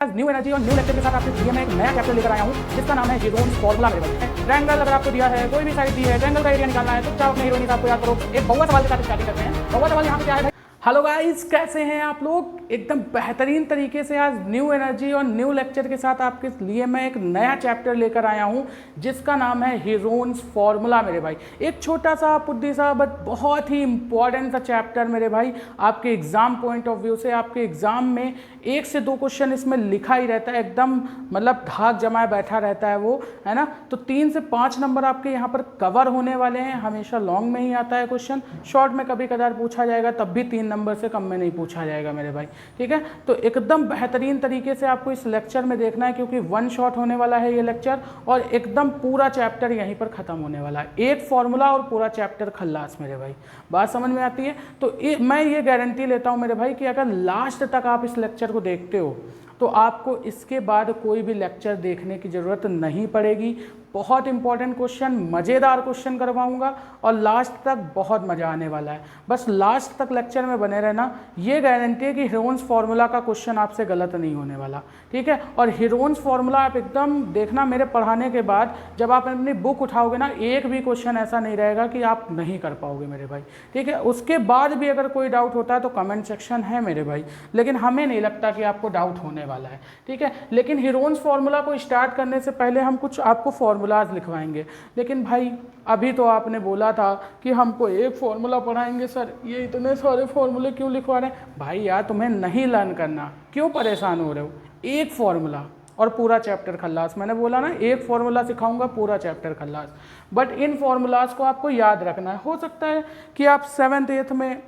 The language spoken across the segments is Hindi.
न्यू एनर्जी और न्यू लेक्चर के साथ आपके लिए मैं एक नया चैप्टर लेकर आया हूँ जिसका नाम है हीरोइन्स फॉर्मूला। मेरे भाई ट्रायंगल अगर आपको दिया है, कोई भी साइड दी है, ट्रायंगल का एरिया निकालना है तो चाहे अपने हीरोइन आपको याद करो। एक बउआ सवाल के साथ स्टार्टिंग करते हैं। बउआ सवाल यहाँ पे क्या है? हेलो गाइस, कैसे हैं आप लोग? एकदम बेहतरीन तरीके से आज न्यू एनर्जी और न्यू लेक्चर के साथ आपके लिए मैं एक नया चैप्टर लेकर आया हूं जिसका नाम है हीरोइन्स फॉर्मूला। मेरे भाई एक छोटा सा पुद्दी सा बट बहुत ही इंपॉर्टेंट सा चैप्टर मेरे भाई, आपके एग्जाम पॉइंट ऑफ व्यू से। आपके एग्जाम में 1 से 2 क्वेश्चन इसमें लिखा ही रहता है, एकदम मतलब धाक जमाए बैठा रहता है वो, है ना। तो 3 से 5 नंबर आपके यहाँ पर कवर होने वाले हैं। हमेशा लॉन्ग में ही आता है क्वेश्चन, शॉर्ट में कभी कदार पूछा जाएगा, तब भी 3 नंबर से कम में नहीं पूछा जाएगा मेरे भाई, ठीक है। तो एकदम बेहतरीन तरीके से आपको इस लेक्चर में देखना है क्योंकि 1 शॉट होने वाला है ये लेक्चर और एकदम पूरा चैप्टर यहीं पर खत्म होने वाला है। एक फॉर्मूला और पूरा चैप्टर खल्लास मेरे भाई, बात समझ में आती है। तो मैं ये गारंटी लेता हूँ मेरे भाई कि अगर लास्ट तक आप इस लेक्चर को देखते हो तो आपको इसके बाद कोई भी लेक्चर देखने की ज़रूरत नहीं पड़ेगी। बहुत इंपॉर्टेंट क्वेश्चन, मज़ेदार क्वेश्चन करवाऊंगा और लास्ट तक बहुत मज़ा आने वाला है। बस लास्ट तक लेक्चर में बने रहना, ये गारंटी है कि हीरोइन्स फार्मूला का क्वेश्चन आपसे गलत नहीं होने वाला, ठीक है। और हीरोइन्स फार्मूला आप एकदम देखना, मेरे पढ़ाने के बाद जब आप अपनी बुक उठाओगे ना, एक भी क्वेश्चन ऐसा नहीं रहेगा कि आप नहीं कर पाओगे मेरे भाई, ठीक है। उसके बाद भी अगर कोई डाउट होता है तो कमेंट सेक्शन है मेरे भाई, लेकिन हमें नहीं लगता कि आपको डाउट होने वाला है, ठीक है। लेकिन हीरोइन्स फार्मूला को स्टार्ट करने से पहले हम कुछ आपको फार्मूलाज लिखवाएंगे। लेकिन भाई अभी तो आपने बोला था कि हमको एक फार्मूला पढ़ाएंगे सर, ये इतने सारे फार्मूले क्यों लिखवा रहे हैं? भाई यार तुम्हें नहीं लर्न करना, क्यों परेशान हो रहे हो? एक फार्मूला और पूरा चैप्टर खल्लास। मैंने बोला ना, एक फार्मूला सिखाऊंगा, पूरा chapter Khallas. But in formulas को आपको याद रखना है। हो सकता है कि आप 7th 8th में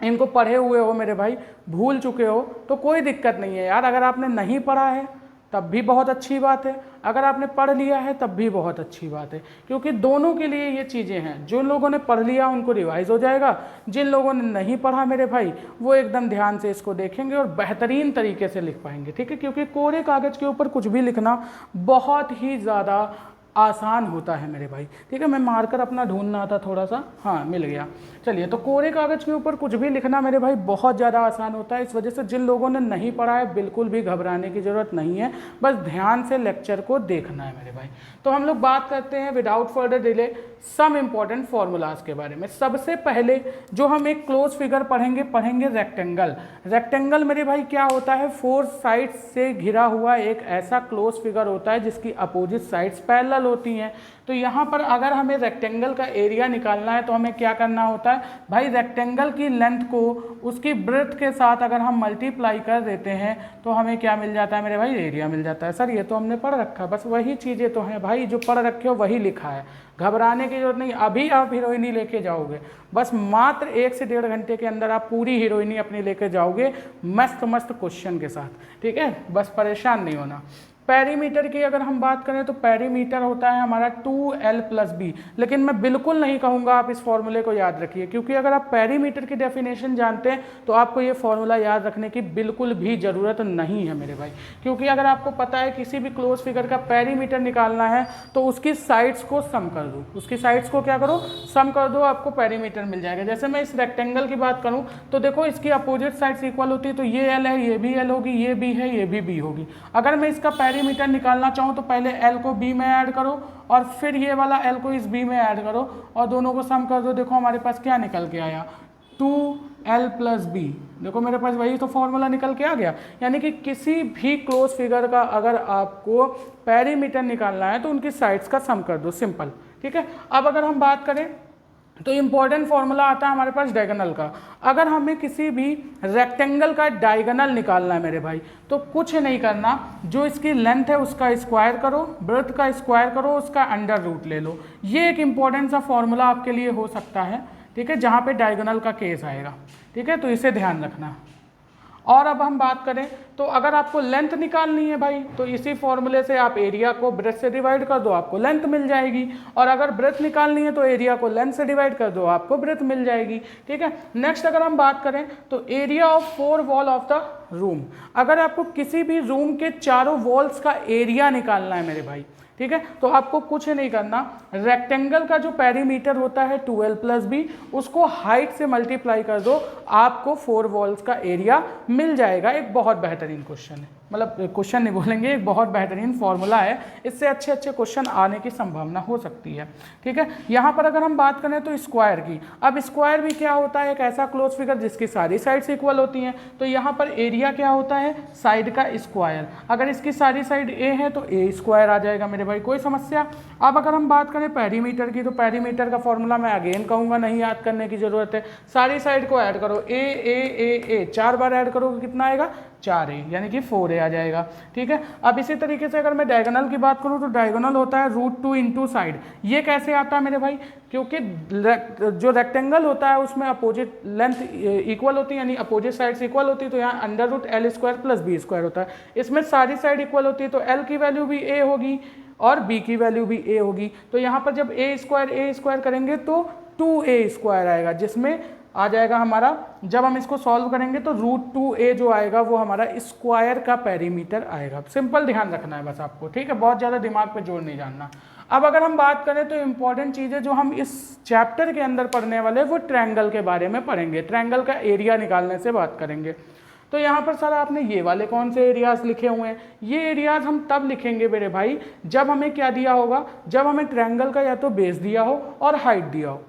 इनको पढ़े हुए हो मेरे भाई, भूल चुके हो, तो कोई दिक्कत नहीं है यार। अगर आपने नहीं पढ़ा है तब भी बहुत अच्छी बात है, अगर आपने पढ़ लिया है तब भी बहुत अच्छी बात है, क्योंकि दोनों के लिए ये चीज़ें हैं। जो लोगों ने पढ़ लिया उनको रिवाइज हो जाएगा, जिन लोगों ने नहीं पढ़ा मेरे भाई वो एकदम ध्यान से इसको देखेंगे और बेहतरीन तरीके से लिख पाएंगे, ठीक है। क्योंकि कोरे कागज़ के ऊपर कुछ भी लिखना बहुत ही ज़्यादा आसान होता है मेरे भाई, ठीक है। मैं मार्कर अपना ढूंढना था थोड़ा सा, हाँ मिल गया। चलिए, तो कोरे कागज़ के ऊपर कुछ भी लिखना मेरे भाई बहुत ज़्यादा आसान होता है। इस वजह से जिन लोगों ने नहीं पढ़ा है बिल्कुल भी घबराने की ज़रूरत नहीं है, बस ध्यान से लेक्चर को देखना है मेरे भाई। तो हम लोग बात करते हैं without further delay some important formulas के बारे में। सबसे पहले जो हम एक क्लोज फिगर पढ़ेंगे रेक्टेंगल। रेक्टेंगल मेरे भाई क्या होता है? 4 साइड्स से घिरा हुआ एक ऐसा क्लोज फिगर होता है जिसकी अपोजिट साइड्स पैरेलल होती हैं। तो यहाँ पर अगर हमें रेक्टेंगल का एरिया निकालना है तो हमें क्या करना होता है भाई? रेक्टेंगल की लेंथ को उसकी ब्रेड्थ के साथ अगर हम मल्टीप्लाई कर देते हैं तो हमें क्या मिल जाता है मेरे भाई? एरिया मिल जाता है। सर ये तो हमने पढ़ रखा है, बस वही चीज़ें तो हैं भाई, जो पढ़ रखे हो वही लिखा है, घबराने की जरूरत नहीं। अभी आप हीरोइनी लेके जाओगे, बस मात्र 1 से 1.5 घंटे के अंदर आप पूरी हीरोइनी अपनी लेके जाओगे मस्त मस्त क्वेश्चन के साथ, ठीक है। बस परेशान नहीं होना। पेरीमीटर की अगर हम बात करें तो पेरीमीटर होता है हमारा 2l+b, लेकिन मैं बिल्कुल नहीं कहूँगा आप इस फॉर्मूले को याद रखिए, क्योंकि अगर आप पेरीमीटर की डेफिनेशन जानते हैं तो आपको ये फॉर्मूला याद रखने की बिल्कुल भी ज़रूरत नहीं है मेरे भाई। क्योंकि अगर आपको पता है किसी भी क्लोज फिगर का पेरीमीटर निकालना है तो उसकी साइड्स को सम कर दो, उसकी साइड्स को क्या करो? सम कर दो, आपको पेरीमीटर मिल जाएगा। जैसे मैं इस रेक्टेंगल की बात करूँ तो देखो इसकी अपोजिट साइड्स इक्वल होती है, तो ये l है, ये भी l होगी, ये b है, ये भी b होगी। अगर मैं इसका पेरीमीटर निकालना चाहूँ तो पहले l को b में ऐड करो और फिर ये वाला l को इस b में ऐड करो और दोनों को सम कर दो। देखो हमारे पास क्या निकल के आया? 2l+b। देखो मेरे पास वही तो फॉर्मूला निकल के आ गया। यानी कि किसी भी क्लोज फिगर का अगर आपको पेरीमीटर निकालना है तो उनकी साइड्स का सम कर दो, सिंपल, ठीक है। अब अगर हम बात करें तो इम्पॉर्टेंट फॉर्मूला आता है हमारे पास डायगोनल का। अगर हमें किसी भी रेक्टेंगल का डायगोनल निकालना है मेरे भाई तो कुछ नहीं करना, जो इसकी लेंथ है उसका स्क्वायर करो, ब्रेड्थ का स्क्वायर करो, उसका अंडर रूट ले लो। ये एक इम्पॉर्टेंट सा फॉर्मूला आपके लिए हो सकता है, ठीक है, जहाँ पे डायगोनल का केस आएगा, ठीक है। तो इसे ध्यान रखना। और अब हम बात करें तो अगर आपको लेंथ निकालनी है भाई तो इसी फॉर्मूले से आप एरिया को ब्रेथ से डिवाइड कर दो, आपको लेंथ मिल जाएगी। और अगर ब्रेथ निकालनी है तो एरिया को लेंथ से डिवाइड कर दो, आपको ब्रेथ मिल जाएगी, ठीक है। नेक्स्ट अगर हम बात करें तो area of 4 wall of the room. अगर आपको किसी भी रूम के चारों वॉल्स का एरिया निकालना है मेरे भाई, ठीक है, तो आपको कुछ नहीं करना, रेक्टेंगल का जो पेरीमीटर होता है 2l+b, उसको हाइट से मल्टीप्लाई कर दो, आपको 4 वॉल्स का एरिया मिल जाएगा। एक बहुत बेहतरीन क्वेश्चन है। मतलब क्वेश्चन नहीं बोलेंगे, एक बहुत बेहतरीन फॉर्मूला है, इससे अच्छे अच्छे क्वेश्चन आने की संभावना हो सकती है। ठीक है, यहाँ पर अगर हम बात करें तो स्क्वायर की, अब स्क्वायर भी क्या होता है, एक ऐसा क्लोज फिगर जिसकी सारी साइड्स इक्वल होती हैं। तो यहाँ पर एरिया क्या होता है, साइड का स्क्वायर। अगर इसकी सारी साइड ए है तो ए स्क्वायर आ जाएगा मेरे भाई, कोई समस्या। अब अगर हम बात करें पेरीमीटर की, तो पेरीमीटर का फॉर्मूला मैं अगेन कहूँगा, नहीं याद करने की जरूरत है, सारी साइड को ऐड करो, ए ए ए ए 4 बार ऐड करोगे कितना आएगा, 4a, यानी कि 4a आ जाएगा। ठीक है, अब इसी तरीके से अगर मैं डायगोनल की बात करूं तो डायगोनल होता है √2 इंटू साइड। ये कैसे आता है मेरे भाई, क्योंकि जो रेक्टेंगल होता है उसमें अपोजिट लेंथ इक्वल होती है, यानी अपोजिट साइड्स इक्वल होती है, तो यहाँ √L² + B² होता है। इसमें सारी साइड इक्वल होती है तो L की वैल्यू भी a होगी और B की वैल्यू भी a होगी। तो यहाँ पर जब a² करेंगे तो 2a² आएगा, जिसमें आ जाएगा हमारा, जब हम इसको सॉल्व करेंगे तो √2a जो आएगा वो हमारा स्क्वायर का पेरीमीटर आएगा। सिंपल ध्यान रखना है बस आपको, ठीक है, बहुत ज़्यादा दिमाग पे जोर नहीं जानना। अब अगर हम बात करें तो इंपॉर्टेंट चीज़ें जो हम इस चैप्टर के अंदर पढ़ने वाले वो ट्रायंगल के बारे में पढ़ेंगे, ट्रायंगल का एरिया निकालने से बात करेंगे। तो यहाँ पर सर आपने ये वाले कौन से एरियाज लिखे हुए हैं, ये एरियाज हम तब लिखेंगे मेरे भाई जब हमें क्या दिया होगा, जब हमें ट्रायंगल का या तो बेस दिया हो और हाइट दिया हो,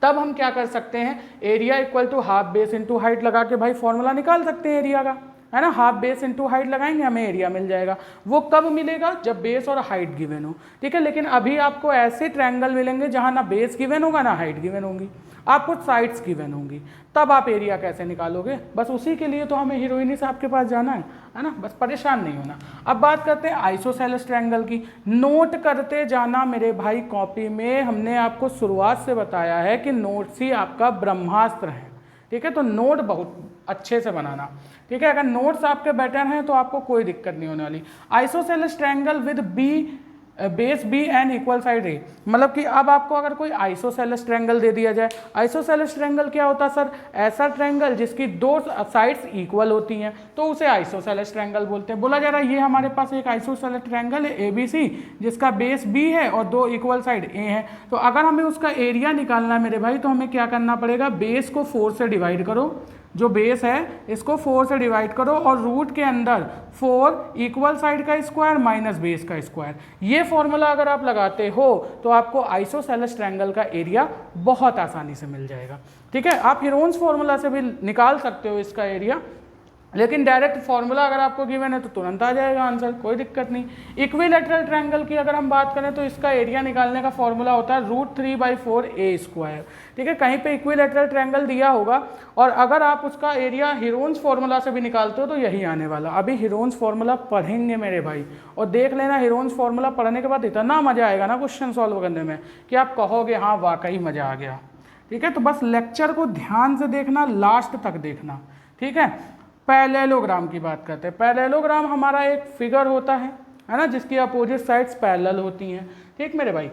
तब हम क्या कर सकते हैं, area equal to half base into height लगा के भाई फॉर्मूला निकाल सकते हैं एरिया का, है ना। हाफ बेस इंटू हाइट लगाएंगे हमें एरिया मिल जाएगा। वो कब मिलेगा, जब बेस और हाइट गिवन हो। ठीक है, लेकिन अभी आपको ऐसे ट्रायंगल मिलेंगे जहां ना बेस गिवन होगा ना हाइट गिवन होंगी, आपको साइड्स गिवन होंगी, तब आप एरिया कैसे निकालोगे। बस उसी के लिए तो हमें हीरोइनी साहब के पास जाना है ना, बस परेशान नहीं होना। अब बात करते हैं आइसोसेलेस ट्रायंगल की, नोट करते जाना मेरे भाई कॉपी में। हमने आपको शुरुआत से बताया है कि नोट्स ही आपका ब्रह्मास्त्र है। ठीक है, तो नोट बहुत अच्छे से बनाना। ठीक है, अगर नोट्स आपके बेटर हैं तो आपको कोई दिक्कत नहीं होने वाली। Isosceles triangle with b base b and equal side a, मतलब कि अब आपको अगर कोई आइसोसेलेस ट्रायंगल दे दिया जाए, आइसोसेलेस ट्रायंगल क्या होता है सर, ऐसा ट्रायंगल जिसकी दो साइड्स इक्वल होती हैं तो उसे आइसोसेलेस ट्रायंगल बोलते हैं। बोला जा रहा है ये हमारे पास एक आइसोसेलेस ट्रायंगल है ABC, जिसका बेस B है और दो इक्वल साइड A है। तो अगर हमें उसका एरिया निकालना है मेरे भाई, तो हमें क्या करना पड़ेगा, बेस को 4 से डिवाइड करो, जो बेस है इसको 4 से डिवाइड करो और रूट के अंदर 4 इक्वल साइड का स्क्वायर माइनस बेस का स्क्वायर। ये फॉर्मूला अगर आप लगाते हो तो आपको आइसोसेलेस ट्रायंगल का एरिया बहुत आसानी से मिल जाएगा। ठीक है, आप हीरोन्स फॉर्मूला से भी निकाल सकते हो इसका एरिया, लेकिन डायरेक्ट फॉर्मूला अगर आपको गिवन है तो तुरंत आ जाएगा आंसर, कोई दिक्कत नहीं। इक्विलैटरल ट्रायंगल की अगर हम बात करें तो इसका एरिया निकालने का फॉर्मूला होता है √3/4a²। ठीक है, कहीं पे इक्विलैटरल ट्रायंगल दिया होगा और अगर आप उसका एरिया हीरोन्स फॉर्मूला से भी निकालते हो तो यही आने वाला। अभी हीरोन्स फॉर्मूला पढ़ेंगे मेरे भाई, और देख लेना हीरोन्स फॉर्मूला पढ़ने के बाद इतना मजा आएगा ना क्वेश्चन सॉल्व करने में कि आप कहोगे हाँ वाकई मजा आ गया। ठीक है, तो बस लेक्चर को ध्यान से देखना, लास्ट तक देखना। ठीक है, पैरेललोग्राम की बात करते हैं। पैरेललोग्राम हमारा एक फिगर होता है ना, जिसकी अपोजिट साइड्स पैरेलल होती हैं। ठीक मेरे भाई,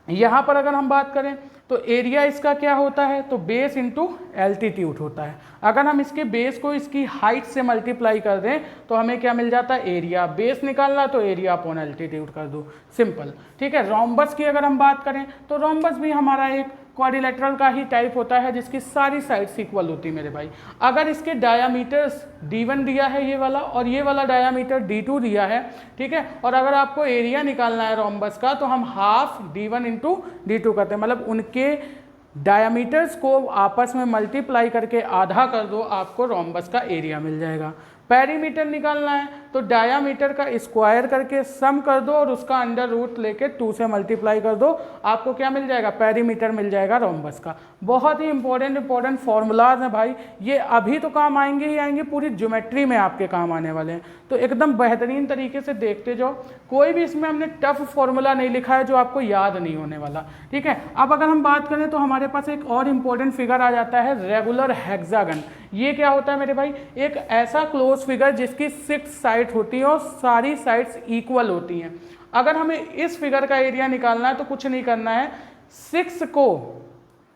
यहाँ पर अगर हम बात करें तो एरिया इसका क्या होता है, तो बेस इंटू एल्टीट्यूड होता है। अगर हम इसके बेस को इसकी हाइट से मल्टीप्लाई कर दें तो हमें क्या मिल जाता है, एरिया। बेस निकालना तो एरिया अपॉन एल्टीट्यूड कर दो, सिंपल। ठीक है, रोम्बस की अगर हम बात करें तो रोम्बस भी हमारा एक क्वाड्रिलेटरल का ही टाइप होता है जिसकी सारी साइड्स इक्वल होती है मेरे भाई। अगर इसके डायामीटर्स D1 दिया है ये वाला, और ये वाला डायामीटर D2 दिया है, ठीक है, और अगर आपको एरिया निकालना है रोम्बस का तो हम हाफ D1 इंटू D2 करते हैं, मतलब उनके डायामीटर्स को आपस में मल्टीप्लाई करके आधा कर दो, आपको रोम्बस का एरिया मिल जाएगा। पेरीमीटर निकालना है तो डायामीटर का स्क्वायर करके सम कर दो और उसका अंडर रूट लेके 2 से मल्टीप्लाई कर दो, आपको क्या मिल जाएगा, पेरीमीटर मिल जाएगा रोम्बस का। बहुत ही इंपॉर्टेंट फॉर्मूलाज हैं भाई, ये अभी तो काम आएंगे ही आएंगे, पूरी ज्योमेट्री में आपके काम आने वाले हैं। तो एकदम बेहतरीन तरीके से देखते जाओ, कोई भी इसमें हमने टफ फॉर्मूला नहीं लिखा है जो आपको याद नहीं होने वाला। ठीक है, अब अगर हम बात करें तो हमारे पास एक और इंपॉर्टेंट फिगर आ जाता है, रेगुलर हेक्सागन। ये क्या होता है मेरे भाई, एक ऐसा क्लोज फिगर जिसकी 6 साइड होती है और सारी साइड्स इक्वल होती हैं। अगर हमें इस फिगर का एरिया निकालना है तो कुछ नहीं करना है, 6 को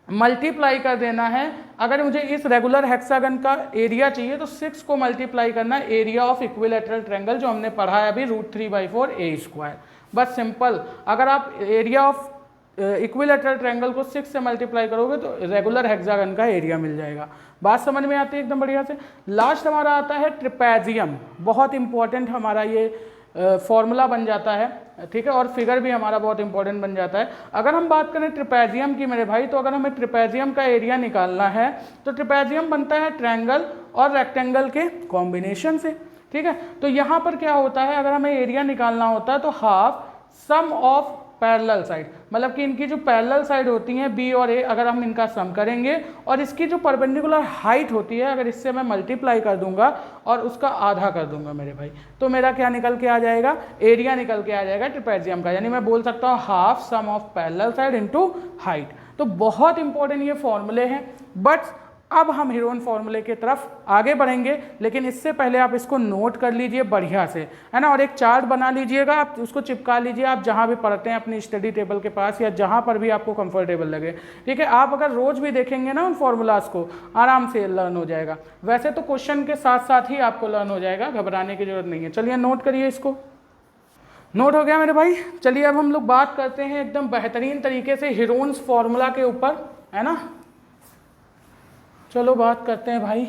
मल्टीप्लाई कर देना है। अगर मुझे इस रेगुलर हेक्सागन का एरिया चाहिए तो 6 को मल्टीप्लाई करना है एरिया ऑफ इक्विलैटरल ट्रायंगल, जो हमने पढ़ा है अभी √3/4a²। बस सिंपल। अगर आप एरिया ऑफ इक्विलेटरल ट्रायंगल को 6 से मल्टीप्लाई करोगे तो रेगुलर हेक्सागन का एरिया मिल जाएगा। बात समझ में आती है एकदम बढ़िया से। लास्ट हमारा आता है ट्रिपेजियम, बहुत इंपॉर्टेंट हमारा ये फॉर्मूला बन जाता है, ठीक है, और फिगर भी हमारा बहुत इंपॉर्टेंट बन जाता है। अगर हम बात करें ट्रिपेजियम की मेरे भाई, तो अगर हमें ट्रिपेजियम का एरिया निकालना है तो ट्रिपेजियम बनता है ट्रायंगल और रेक्टेंगल के कॉम्बिनेशन से, ठीक है। तो यहाँ पर क्या होता है, अगर हमें एरिया निकालना होता है तो half sum of parallel side, मतलब कि इनकी जो पैरेलल साइड होती हैं बी और ए, अगर हम इनका सम करेंगे और इसकी जो परपेंडिकुलर हाइट होती है अगर इससे मैं मल्टीप्लाई कर दूंगा और उसका आधा कर दूंगा मेरे भाई, तो मेरा क्या निकल के आ जाएगा, एरिया निकल के आ जाएगा ट्रिपेजियम का। यानी मैं बोल सकता हूँ half sum of parallel side into height. तो बहुत इंपॉर्टेंट ये फॉर्मूले हैं। बट अब हम हीरोइन फॉर्मूले की तरफ आगे बढ़ेंगे, लेकिन इससे पहले आप इसको नोट कर लीजिए बढ़िया से, है ना, और एक चार्ट बना लीजिएगा, आप उसको चिपका लीजिए आप जहाँ भी पढ़ते हैं अपनी स्टडी टेबल के पास या जहाँ पर भी आपको कंफर्टेबल लगे, ठीक है। आप अगर रोज भी देखेंगे ना उन फॉर्मूलाज को, आराम से लर्न हो जाएगा। वैसे तो क्वेश्चन के साथ साथ ही आपको लर्न हो जाएगा, घबराने की जरूरत नहीं है। चलिए नोट करिए इसको। नोट हो गया मेरे भाई। चलिए अब हम लोग बात करते हैं एकदम बेहतरीन तरीके से हीरोइंस फॉर्मूला के ऊपर, है ना। चलो बात करते हैं भाई।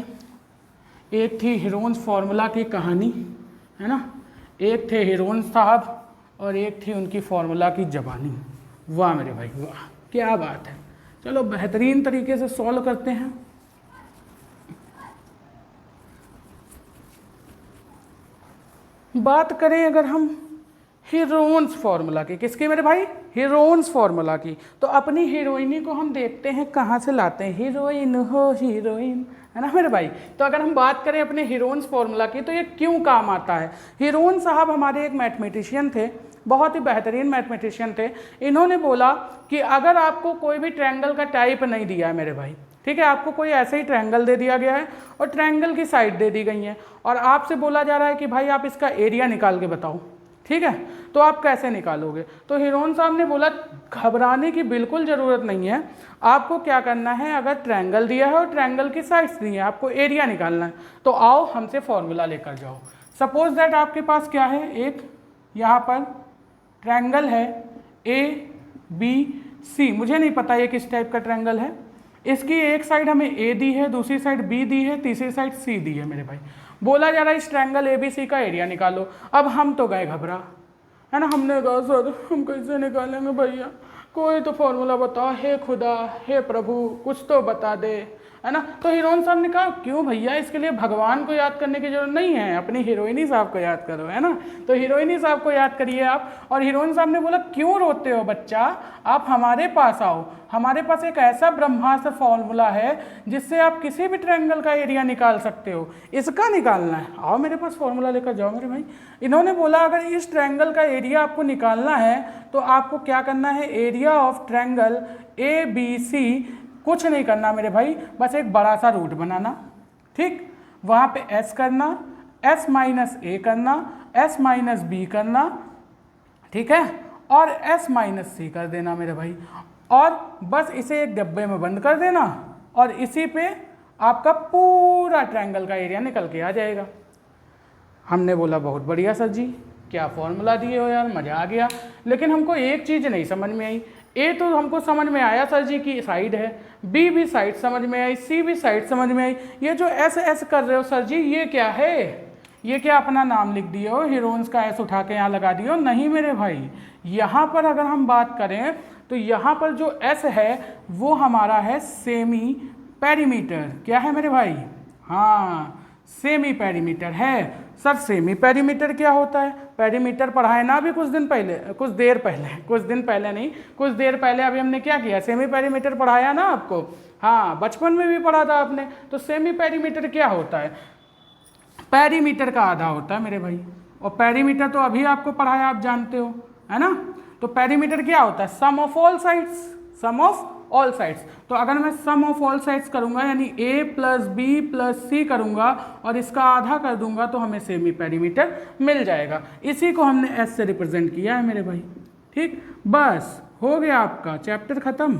एक थी हीरोइंस फार्मूला की कहानी, है ना, एक थे हीरोइन साहब और एक थी उनकी फार्मूला की जबानी। वाह मेरे भाई वाह, क्या बात है। चलो बेहतरीन तरीके से सॉल्व करते हैं। बात करें अगर हम हीरोइंस फार्मूला की, किसकी मेरे भाई, हीरोइंस फार्मूला की, तो अपनी हीरोइनी को हम देखते हैं कहाँ से लाते हैं। हीरोइन हो हीरोइन, है ना मेरे भाई। तो अगर हम बात करें अपने हीरोइंस फार्मूला की तो ये क्यों काम आता है। हीरोइन साहब हमारे एक मैथमेटिशियन थे, बहुत ही बेहतरीन मैथमेटिशियन थे। इन्होंने बोला कि अगर आपको कोई भी ट्रायंगल का टाइप नहीं दिया है मेरे भाई, ठीक है, आपको कोई ऐसे ही ट्रायंगल दे दिया गया है और ट्रायंगल की साइड दे दी गई है और आपसे बोला जा रहा है कि भाई आप इसका एरिया निकाल के बताओ, ठीक है, तो आप कैसे निकालोगे। तो हीरोइन साहब ने बोला घबराने की बिल्कुल ज़रूरत नहीं है, आपको क्या करना है, अगर ट्रायंगल दिया है और ट्रायंगल की साइड्स दी है, आपको एरिया निकालना है, तो आओ हमसे फॉर्मूला लेकर जाओ। सपोज दैट आपके पास क्या है, एक यहाँ पर ट्रायंगल है ABC, मुझे नहीं पता ये किस टाइप का ट्रायंगल है। इसकी एक साइड हमें A दी है, दूसरी साइड B दी है, तीसरी साइड C दी है मेरे भाई। बोला जा रहा है इस ट्रायंगल ABC का एरिया निकालो। अब हम तो गए घबरा, है ना, हमने कहा सर हम कैसे निकालेंगे भैया, कोई तो फॉर्मूला बताओ, हे खुदा हे प्रभु कुछ तो बता दे, है ना। तो हीरोइन साहब ने कहा क्यों भैया, इसके लिए भगवान को याद करने की जरूरत नहीं है, अपनी हीरोइनी साहब को याद करो, है ना। तो हीरोइनी साहब को याद करिए आप। और हीरोइन साहब ने बोला क्यों रोते हो बच्चा, आप हमारे पास आओ, हमारे पास एक ऐसा ब्रह्मास्त्र फॉर्मूला है जिससे आप किसी भी ट्रायंगल का एरिया निकाल सकते हो, इसका निकालना है, आओ मेरे पास फॉर्मूला लेकर जाओ मेरे भाई। इन्होंने बोला अगर इस ट्रायंगल का एरिया आपको निकालना है तो आपको क्या करना है, एरिया ऑफ ट्रायंगल ABC, कुछ नहीं करना मेरे भाई, बस एक बड़ा सा रूट बनाना, ठीक, वहाँ पे S करना, S माइनस A करना, S माइनस B करना, ठीक है, और S माइनस C कर देना मेरे भाई, और बस इसे एक डब्बे में बंद कर देना और इसी पे आपका पूरा ट्रायंगल का एरिया निकल के आ जाएगा। हमने बोला बहुत बढ़िया सर जी, क्या फॉर्मूला दिए हो यार, मज़ा आ गया। लेकिन हमको एक चीज़ नहीं समझ में आई। ए तो हमको समझ में आया सर जी की साइड है, बी भी साइड समझ में आई, सी भी साइड समझ में आई, ये जो एस एस कर रहे हो सर जी ये क्या है, ये क्या अपना नाम लिख दिए हो, हीरोइंस का एस उठा के यहाँ लगा दिए हो। नहीं मेरे भाई, यहाँ पर अगर हम बात करें तो यहाँ पर जो एस है वो हमारा है सेमी पेरीमीटर। क्या है मेरे भाई, हाँ सेमी पेरीमीटर है। सर सेमी पेरीमीटर क्या होता है, पेरीमीटर पढ़ाए ना अभी कुछ दिन पहले, कुछ देर पहले अभी हमने क्या किया, सेमी पेरीमीटर पढ़ाया ना आपको, हाँ बचपन में भी पढ़ा था आपने। तो सेमी पेरीमीटर क्या होता है, पेरीमीटर का आधा होता है मेरे भाई, और पेरीमीटर तो अभी आपको पढ़ाया, आप जानते हो, है ना। तो पेरीमीटर क्या होता है, sum of all sides, sum of all sides. तो अगर मैं सम ऑफ ऑल साइड्स करूंगा यानी A plus B plus C करूंगा और इसका आधा कर दूंगा तो हमें सेमी पेरीमीटर मिल जाएगा। इसी को हमने S से रिप्रेजेंट किया है मेरे भाई, ठीक, बस हो गया आपका चैप्टर खत्म,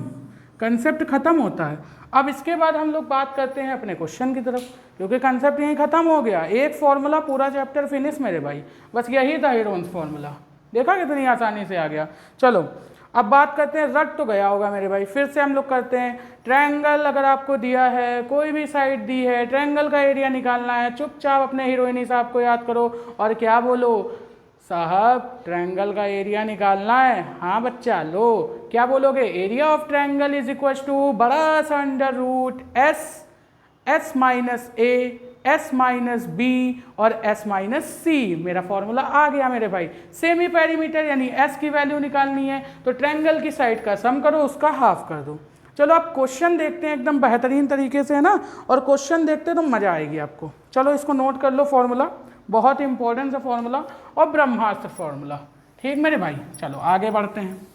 कंसेप्ट खत्म होता है। अब इसके बाद हम लोग बात करते हैं अपने क्वेश्चन की तरफ, क्योंकि कंसेप्ट यहीं खत्म हो गया, एक फॉर्मूला पूरा चैप्टर फिनिश मेरे भाई, बस यही था हीरोइंस फॉर्मूला। देखा कितनी आसानी से आ गया। चलो अब बात करते हैं, रट तो गया होगा मेरे भाई, फिर से हम लोग करते हैं। ट्रायंगल अगर आपको दिया है, कोई भी साइड दी है, ट्रायंगल का एरिया निकालना है, चुपचाप अपने हीरोइनी साहब को याद करो और क्या बोलो, साहब ट्रायंगल का एरिया निकालना है। हाँ बच्चा, लो क्या बोलोगे, area of triangle is equal to बड़ा सा under root S minus A, S minus B और एस माइनस सी। मेरा फॉर्मूला आ गया मेरे भाई। सेमी पेरीमीटर यानी एस की वैल्यू निकालनी है तो ट्रायंगल की साइड का सम करो, उसका हाफ कर दो। चलो अब क्वेश्चन देखते हैं एकदम बेहतरीन तरीके से, है ना, और क्वेश्चन देखते तो मजा आएगी आपको। चलो इसको नोट कर लो, फॉर्मूला बहुत इंपॉर्टेंट सा फॉर्मूला और ब्रह्मास्त्र फॉर्मूला। ठीक मेरे भाई, चलो आगे बढ़ते हैं,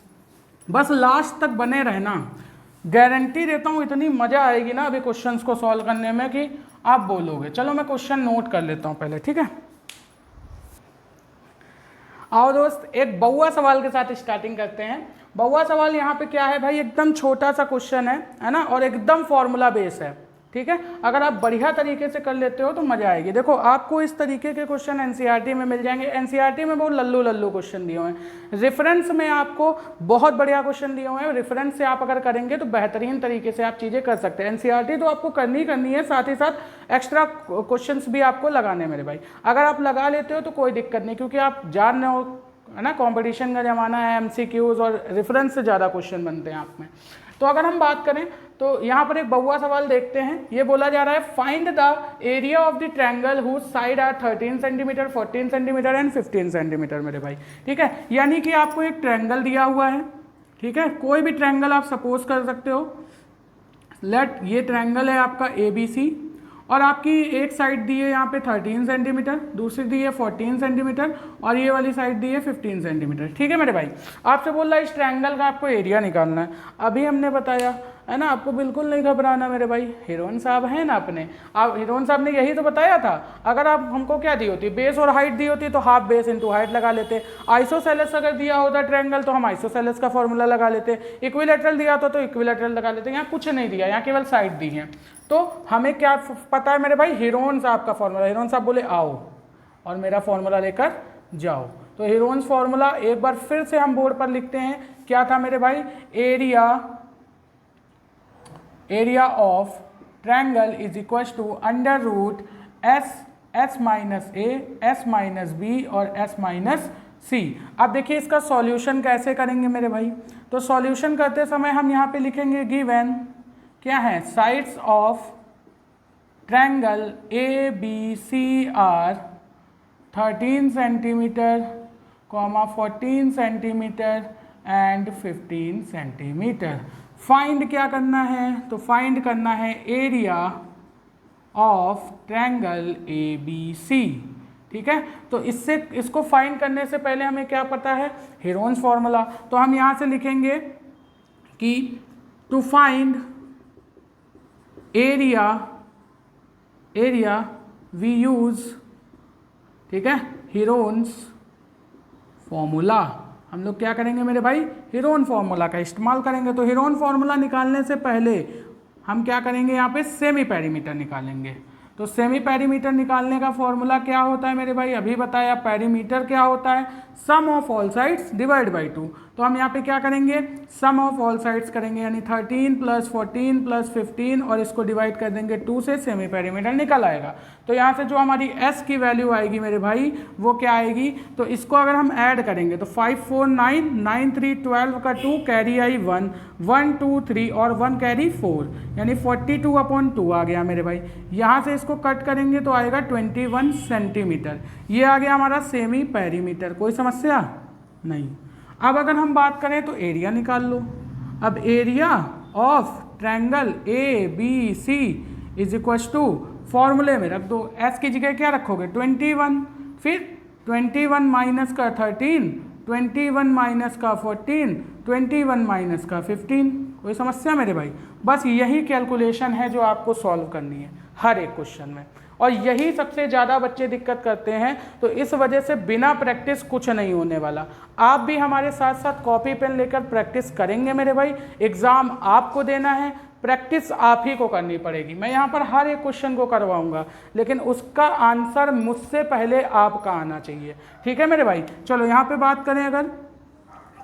बस लास्ट तक बने रहना, गारंटी देता हूँ इतनी मजा आएगी ना अभी क्वेश्चंस को सॉल्व करने में कि आप बोलोगे। चलो मैं क्वेश्चन नोट कर लेता हूँ पहले, ठीक है। आओ दोस्त, एक बउआ सवाल के साथ स्टार्टिंग करते हैं। बउआ सवाल यहाँ पे क्या है भाई, एकदम छोटा सा क्वेश्चन है ना, और एकदम फॉर्मूला बेस है, ठीक है। अगर आप बढ़िया तरीके से कर लेते हो तो मजा आएगी। देखो आपको इस तरीके के क्वेश्चन एनसीईआरटी में मिल जाएंगे। एनसीईआरटी में बहुत लल्लू क्वेश्चन दिए हुए हैं, रेफरेंस में आपको बहुत बढ़िया क्वेश्चन दिए हुए हैं। रेफरेंस से आप अगर करेंगे तो बेहतरीन तरीके से आप चीज़ें कर सकते हैं। एनसीईआरटी तो आपको करनी है, साथ ही साथ एक्स्ट्रा क्वेश्चन भी आपको लगाने हैं मेरे भाई। अगर आप लगा लेते हो तो कोई दिक्कत नहीं, क्योंकि आप जान रहे हो है ना, कंपटीशन का ज़माना है, एमसीक्यूज और रेफरेंस से ज़्यादा क्वेश्चन बनते हैं आप में। तो अगर हम बात करें तो यहाँ पर एक बउआ सवाल देखते हैं। ये बोला जा रहा है, find the area of the triangle whose side are 13 centimetre, 14 centimetre and 15 centimetre मेरे भाई, ठीक है। यानी कि आपको एक ट्रायंगल दिया हुआ है, ठीक है, कोई भी ट्रायंगल आप सपोज कर सकते हो। लेट ये ट्रायंगल है आपका ABC और आपकी एक साइड दी है यहाँ पे 13 सेंटीमीटर, दूसरी दी है 14 सेंटीमीटर और ये वाली साइड दी है 15 सेंटीमीटर, ठीक है मेरे भाई। आपसे बोल रहा है इस ट्रायंगल का आपको एरिया निकालना है। अभी हमने बताया है ना, आपको बिल्कुल नहीं घबराना मेरे भाई, हीरोइन साहब हैं ना अपने, आप हीरोइन साहब ने यही तो बताया था। अगर आप हमको क्या दी होती, बेस और हाइट दी होती तो हाफ बेस इंटू हाइट लगा लेते। आइसोसेलेस अगर दिया होता ट्रायंगल तो हम आइसोसेलेस का फॉर्मूला लगा लेते। इक्विलैटरल दिया होता तो इक्विलैटरल लगा लेते। यहाँ कुछ नहीं दिया, यहाँ केवल साइड दी है। तो हमें क्या पता है मेरे भाई, हीरोइन साहब का फॉर्मूला। हीरोइन साहब बोले आओ और मेरा फॉर्मूला लेकर जाओ। तो हीरोइंस फॉर्मूला एक बार फिर से हम बोर्ड पर लिखते हैं, क्या था मेरे भाई, area of triangle is equal to under root S minus A, S minus B और एस माइनस सी। अब देखिए इसका सॉल्यूशन कैसे करेंगे मेरे भाई। तो सॉल्यूशन करते समय हम यहाँ पे लिखेंगे गिवन क्या है, sides of triangle ABC are 13 centimetre, 14 centimetre and 15 centimetre. Find क्या करना है, तो फाइंड करना है एरिया ऑफ ट्रायंगल ABC, ठीक है। तो इसको फाइंड करने से पहले हमें क्या पता है, हीरोइंस फॉर्मूला। तो हम यहाँ से लिखेंगे कि to find area we use, ठीक है, हीरोइंस फॉर्मूला। हम लोग क्या करेंगे मेरे भाई, हीरोइन फॉर्मूला का इस्तेमाल करेंगे। तो हीरोइन फॉर्मूला निकालने से पहले हम क्या करेंगे, यहाँ पे सेमी पेरीमीटर निकालेंगे। तो सेमी पेरीमीटर निकालने का फॉर्मूला क्या होता है मेरे भाई, अभी बताया। पेरीमीटर क्या होता है, sum of all sides divide by 2। तो हम यहाँ पे क्या करेंगे, सम ऑफ ऑल साइड्स करेंगे, यानी 13 + 14 + 15 और इसको डिवाइड कर देंगे 2 से, सेमी पेरीमीटर निकल आएगा। तो यहाँ से जो हमारी S की वैल्यू आएगी मेरे भाई वो क्या आएगी, तो इसको अगर हम ऐड करेंगे तो 5 4 9 9 3 12 का 2 कैरी आई 1 1 2 3 और 1 कैरी 4, यानी 42/2 आ गया मेरे भाई। यहाँ से इसको कट करेंगे तो आएगा 21 सेंटीमीटर। ये आ गया हमारा सेमी पेरीमीटर। कोई समस्या नहीं। अब अगर हम बात करें तो एरिया निकाल लो। अब area of triangle ABC is equal to, फॉर्मूले में रख दो, S की जगह क्या रखोगे 21, फिर 21 माइनस का 13, 21 माइनस का 14, 21 माइनस का 15। कोई समस्या मेरे भाई, बस यही कैलकुलेशन है जो आपको सॉल्व करनी है हर एक क्वेश्चन में, और यही सबसे ज़्यादा बच्चे दिक्कत करते हैं। तो इस वजह से बिना प्रैक्टिस कुछ नहीं होने वाला। आप भी हमारे साथ साथ कॉपी पेन लेकर प्रैक्टिस करेंगे मेरे भाई। एग्ज़ाम आपको देना है, प्रैक्टिस आप ही को करनी पड़ेगी। मैं यहाँ पर हर एक क्वेश्चन को करवाऊंगा, लेकिन उसका आंसर मुझसे पहले आपका आना चाहिए, ठीक है मेरे भाई। चलो यहाँ पे बात करें अगर,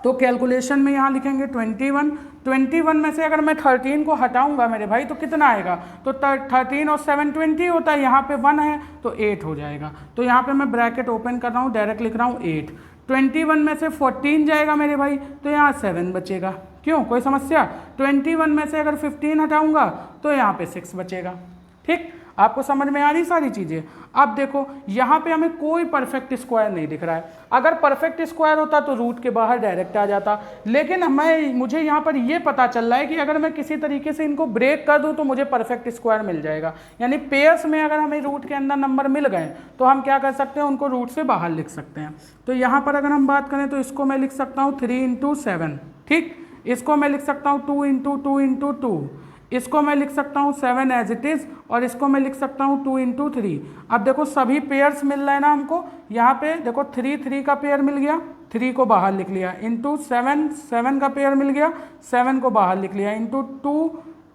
तो कैलकुलेशन में यहाँ लिखेंगे 21, 21 में से अगर मैं 13 को हटाऊंगा मेरे भाई तो कितना आएगा, तो 13 और 7 20 होता है, यहाँ पे 1 है तो 8 हो जाएगा। तो यहाँ पे मैं ब्रैकेट ओपन कर रहा हूँ, डायरेक्ट लिख रहा हूँ 8। 21 में से 14 जाएगा मेरे भाई तो यहाँ 7 बचेगा। क्यों, कोई समस्या? 21 में से अगर 15 हटाऊंगा तो यहाँ पे 6 बचेगा। ठीक, आपको समझ में आ रही सारी चीज़ें। अब देखो यहाँ पे हमें कोई परफेक्ट स्क्वायर नहीं दिख रहा है। अगर परफेक्ट स्क्वायर होता तो रूट के बाहर डायरेक्ट आ जाता, लेकिन मुझे यहाँ पर ये पता चल रहा है कि अगर मैं किसी तरीके से इनको ब्रेक कर दूँ तो मुझे परफेक्ट स्क्वायर मिल जाएगा। यानी पेयर्स में अगर हमें रूट के अंदर नंबर मिल गए तो हम क्या कर सकते हैं, उनको रूट से बाहर लिख सकते हैं। तो यहाँ पर अगर हम बात करें तो इसको मैं लिख सकता हूँ 3 × 7, ठीक, इसको मैं लिख सकता हूँ 2 × 2 × 2, इसको मैं लिख सकता हूँ 7 एज इट इज़, और इसको मैं लिख सकता हूँ 2 × 3। अब देखो सभी पेयर्स मिल रहे हैं ना हमको, यहाँ पे देखो 3 3 का पेयर मिल गया, 3 को बाहर लिख लिया, इंटू 7 7 का पेयर मिल गया, 7 को बाहर लिख लिया, इंटू 2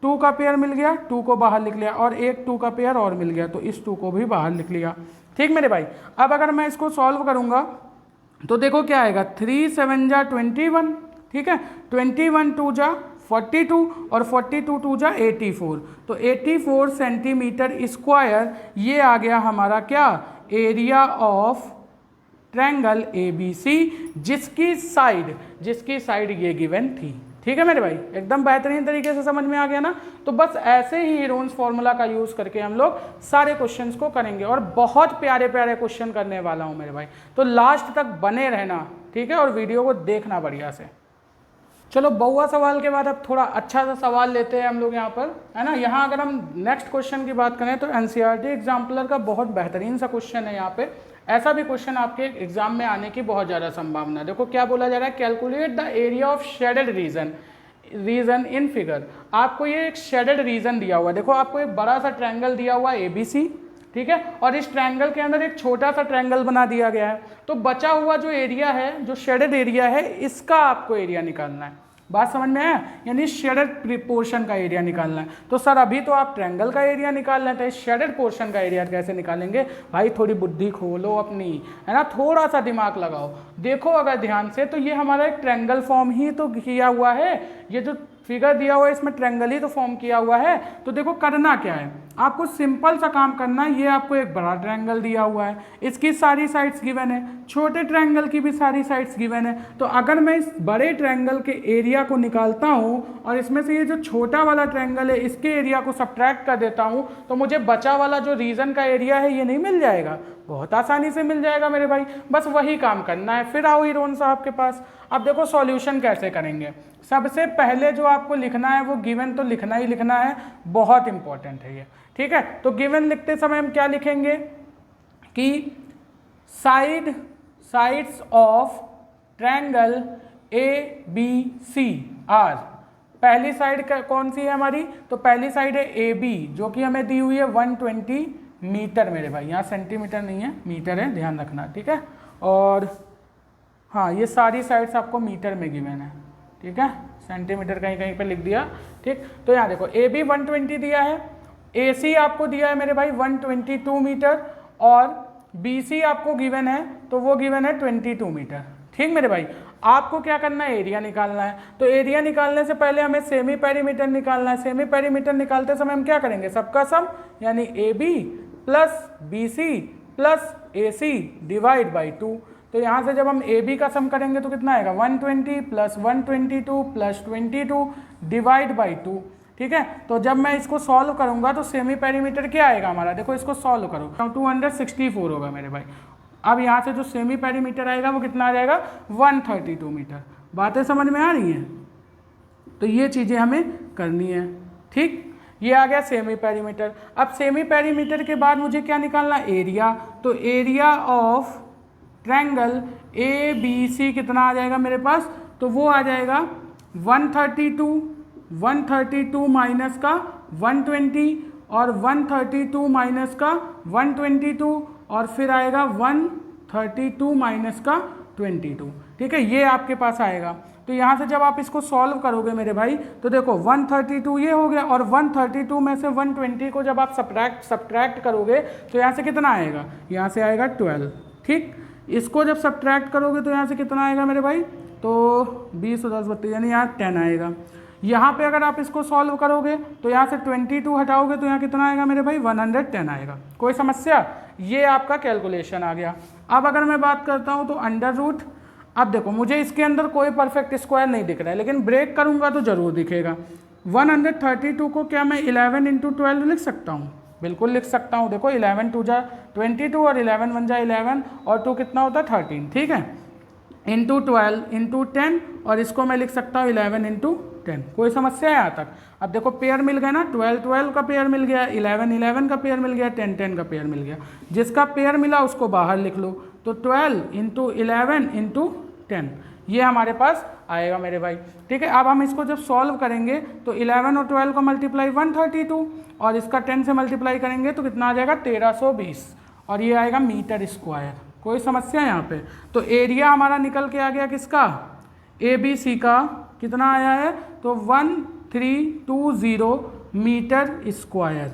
2 का पेयर मिल गया, 2 को बाहर लिख लिया, और एक 2 का पेयर और मिल गया तो इस 2 को भी बाहर लिख लिया। ठीक मेरे भाई, अब अगर मैं इसको सॉल्व करूँगा तो देखो क्या आएगा, 3 7 जा 21, ठीक है, 21 2 जा 42 और 42 2 जा 84, तो 84 सेंटीमीटर स्क्वायर ये आ गया हमारा क्या, एरिया ऑफ ट्रायंगल ABC, जिसकी साइड ये गिवन थी। ठीक है मेरे भाई, एकदम बेहतरीन तरीके से समझ में आ गया ना। तो बस ऐसे ही हीरोन्स फॉर्मूला का यूज़ करके हम लोग सारे क्वेश्चंस को करेंगे, और बहुत प्यारे प्यारे क्वेश्चन करने वाला हूँ मेरे भाई, तो लास्ट तक बने रहना, ठीक है, और वीडियो को देखना बढ़िया से। चलो बहुआ सवाल के बाद अब थोड़ा अच्छा सा सवाल लेते हैं हम लोग यहाँ पर, है ना। यहाँ अगर हम नेक्स्ट क्वेश्चन की बात करें तो NCERT एग्जाम्पलर का बहुत बेहतरीन सा क्वेश्चन है। यहाँ पे ऐसा भी क्वेश्चन आपके एग्जाम में आने की बहुत ज़्यादा संभावना है। देखो क्या बोला जा रहा है, calculate the area of shaded reason in figure. आपको ये एक शेडेड रीजन दिया हुआ है, देखो आपको एक बड़ा सा ट्रायंगल दिया हुआ है ABC, ठीक है, और इस ट्रायंगल के अंदर एक छोटा सा ट्रायंगल बना दिया गया है। तो बचा हुआ जो एरिया है, जो शेडेड एरिया है, इसका आपको एरिया निकालना है। बात समझ में आया, यानी शेडेड पोर्शन का एरिया निकालना है। तो सर अभी तो आप ट्रायंगल का एरिया निकाल रहे थे, शेडेड पोर्शन का एरिया कैसे निकालेंगे? भाई थोड़ी बुद्धि खोलो अपनी, है ना, थोड़ा सा दिमाग लगाओ। देखो अगर ध्यान से तो ये हमारा एक ट्रायंगल फॉर्म ही तो किया हुआ है, ये जो फिगर दिया हुआ है इसमें ट्रायंगल ही तो फॉर्म किया हुआ है। तो देखो करना क्या है, आपको सिंपल सा काम करना है। ये आपको एक बड़ा ट्रायंगल दिया हुआ है, इसकी सारी साइड्स गिवन है, छोटे ट्रायंगल की भी सारी साइड्स गिवन है। तो अगर मैं इस बड़े ट्रायंगल के एरिया को निकालता हूँ और इसमें से ये जो छोटा वाला ट्रायंगल है इसके एरिया को सब्ट्रैक्ट कर देता हूँ, तो मुझे बचा वाला जो रीजन का एरिया है ये नहीं मिल जाएगा? बहुत आसानी से मिल जाएगा मेरे भाई, बस वही काम करना है। फिर आओ हीरोन साहब के पास। अब देखो सॉल्यूशन कैसे करेंगे। सबसे पहले जो आपको लिखना है वो गिवन तो लिखना ही लिखना है, बहुत इंपॉर्टेंट है ये, ठीक है। तो गिवन लिखते समय हम क्या लिखेंगे कि sides of triangle ABC are. पहली साइड कौन सी है हमारी? तो पहली साइड है AB, जो कि हमें दी हुई है 120 मीटर मेरे भाई, यहाँ सेंटीमीटर नहीं है, मीटर है, ध्यान रखना, ठीक है। और हाँ, ये सारी साइड्स आपको मीटर में गिवन है, ठीक है, सेंटीमीटर कहीं कहीं पे लिख दिया, ठीक। तो यहाँ देखो AB 120 दिया है, AC आपको दिया है मेरे भाई 122 मीटर, और BC आपको गिवन है, तो वो गिवन है 22 मीटर, ठीक मेरे भाई। आपको क्या करना है, एरिया निकालना है। तो एरिया निकालने से पहले हमें सेमी पेरीमीटर निकालना है। सेमी पेरीमीटर निकालते समय हम क्या करेंगे, सबका सम, यानी AB plus BC plus AC divide by 2। तो यहाँ से जब हम AB का सम करेंगे तो कितना आएगा, 120 प्लस 122 प्लस 22 डिवाइड बाई 2, ठीक है। तो जब मैं इसको सॉल्व करूँगा तो सेमी पेरीमीटर क्या आएगा हमारा, देखो इसको सॉल्व करो, 264 होगा मेरे भाई। अब यहाँ से जो सेमी पेरीमीटर आएगा वो कितना आ जाएगा, 132 मीटर। बातें समझ में आ रही हैं? तो ये चीज़ें हमें करनी है, ठीक। ये आ गया सेमी पेरीमीटर। अब सेमी पेरीमीटर के बाद मुझे क्या निकालना, एरिया। तो एरिया ऑफ ट्रायंगल ABC कितना आ जाएगा मेरे पास, तो वो आ जाएगा 132 माइनस का 120 और 132 माइनस का 122 और फिर आएगा 132 माइनस का 22, ठीक है, ये आपके पास आएगा। तो यहाँ से जब आप इसको सॉल्व करोगे मेरे भाई तो देखो 132 ये हो गया, और 132 में से 120 को जब आप सब्ट्रैक्ट करोगे तो यहाँ से कितना आएगा, यहाँ से आएगा 12, ठीक। इसको जब सब्ट्रैक्ट करोगे तो यहाँ से कितना आएगा मेरे भाई, तो 20 और 10 32 यानी यहाँ 10 आएगा। यहाँ पे अगर आप इसको सॉल्व करोगे तो यहाँ से 22 हटाओगे तो यहाँ कितना आएगा मेरे भाई 110 आएगा। कोई समस्या? ये आपका कैलकुलेशन आ गया। अब अगर मैं बात करता हूँ तो अंडर रूट, अब देखो मुझे इसके अंदर कोई परफेक्ट स्क्वायर नहीं दिख रहा है, लेकिन ब्रेक करूँगा तो ज़रूर दिखेगा। 132 को क्या मैं 11 × 12 लिख सकता हूँ? बिल्कुल लिख सकता हूँ। देखो 11 2 जा 22 और 11 1 जा 11 और 2 कितना होता है 13, ठीक है, इंटू 12 इंटू 10 और इसको मैं लिख सकता हूँ 11 × 10। कोई समस्या है यहाँ तक? अब देखो पेयर मिल गया ना, 12 12 का पेयर मिल गया, 11 11 का पेयर मिल गया, 10 10 का पेयर मिल गया। जिसका पेयर मिला उसको बाहर लिख लो, तो 12 × 11 × 10 ये हमारे पास आएगा मेरे भाई, ठीक है। अब हम इसको जब सॉल्व करेंगे तो 11 और 12 को मल्टीप्लाई 132 और इसका 10 से मल्टीप्लाई करेंगे तो कितना आ जाएगा 1320 और ये आएगा मीटर स्क्वायर। कोई समस्या यहाँ पे? तो एरिया हमारा निकल के आ गया किसका? ABC का कितना आया है? तो 1320 मीटर स्क्वायर।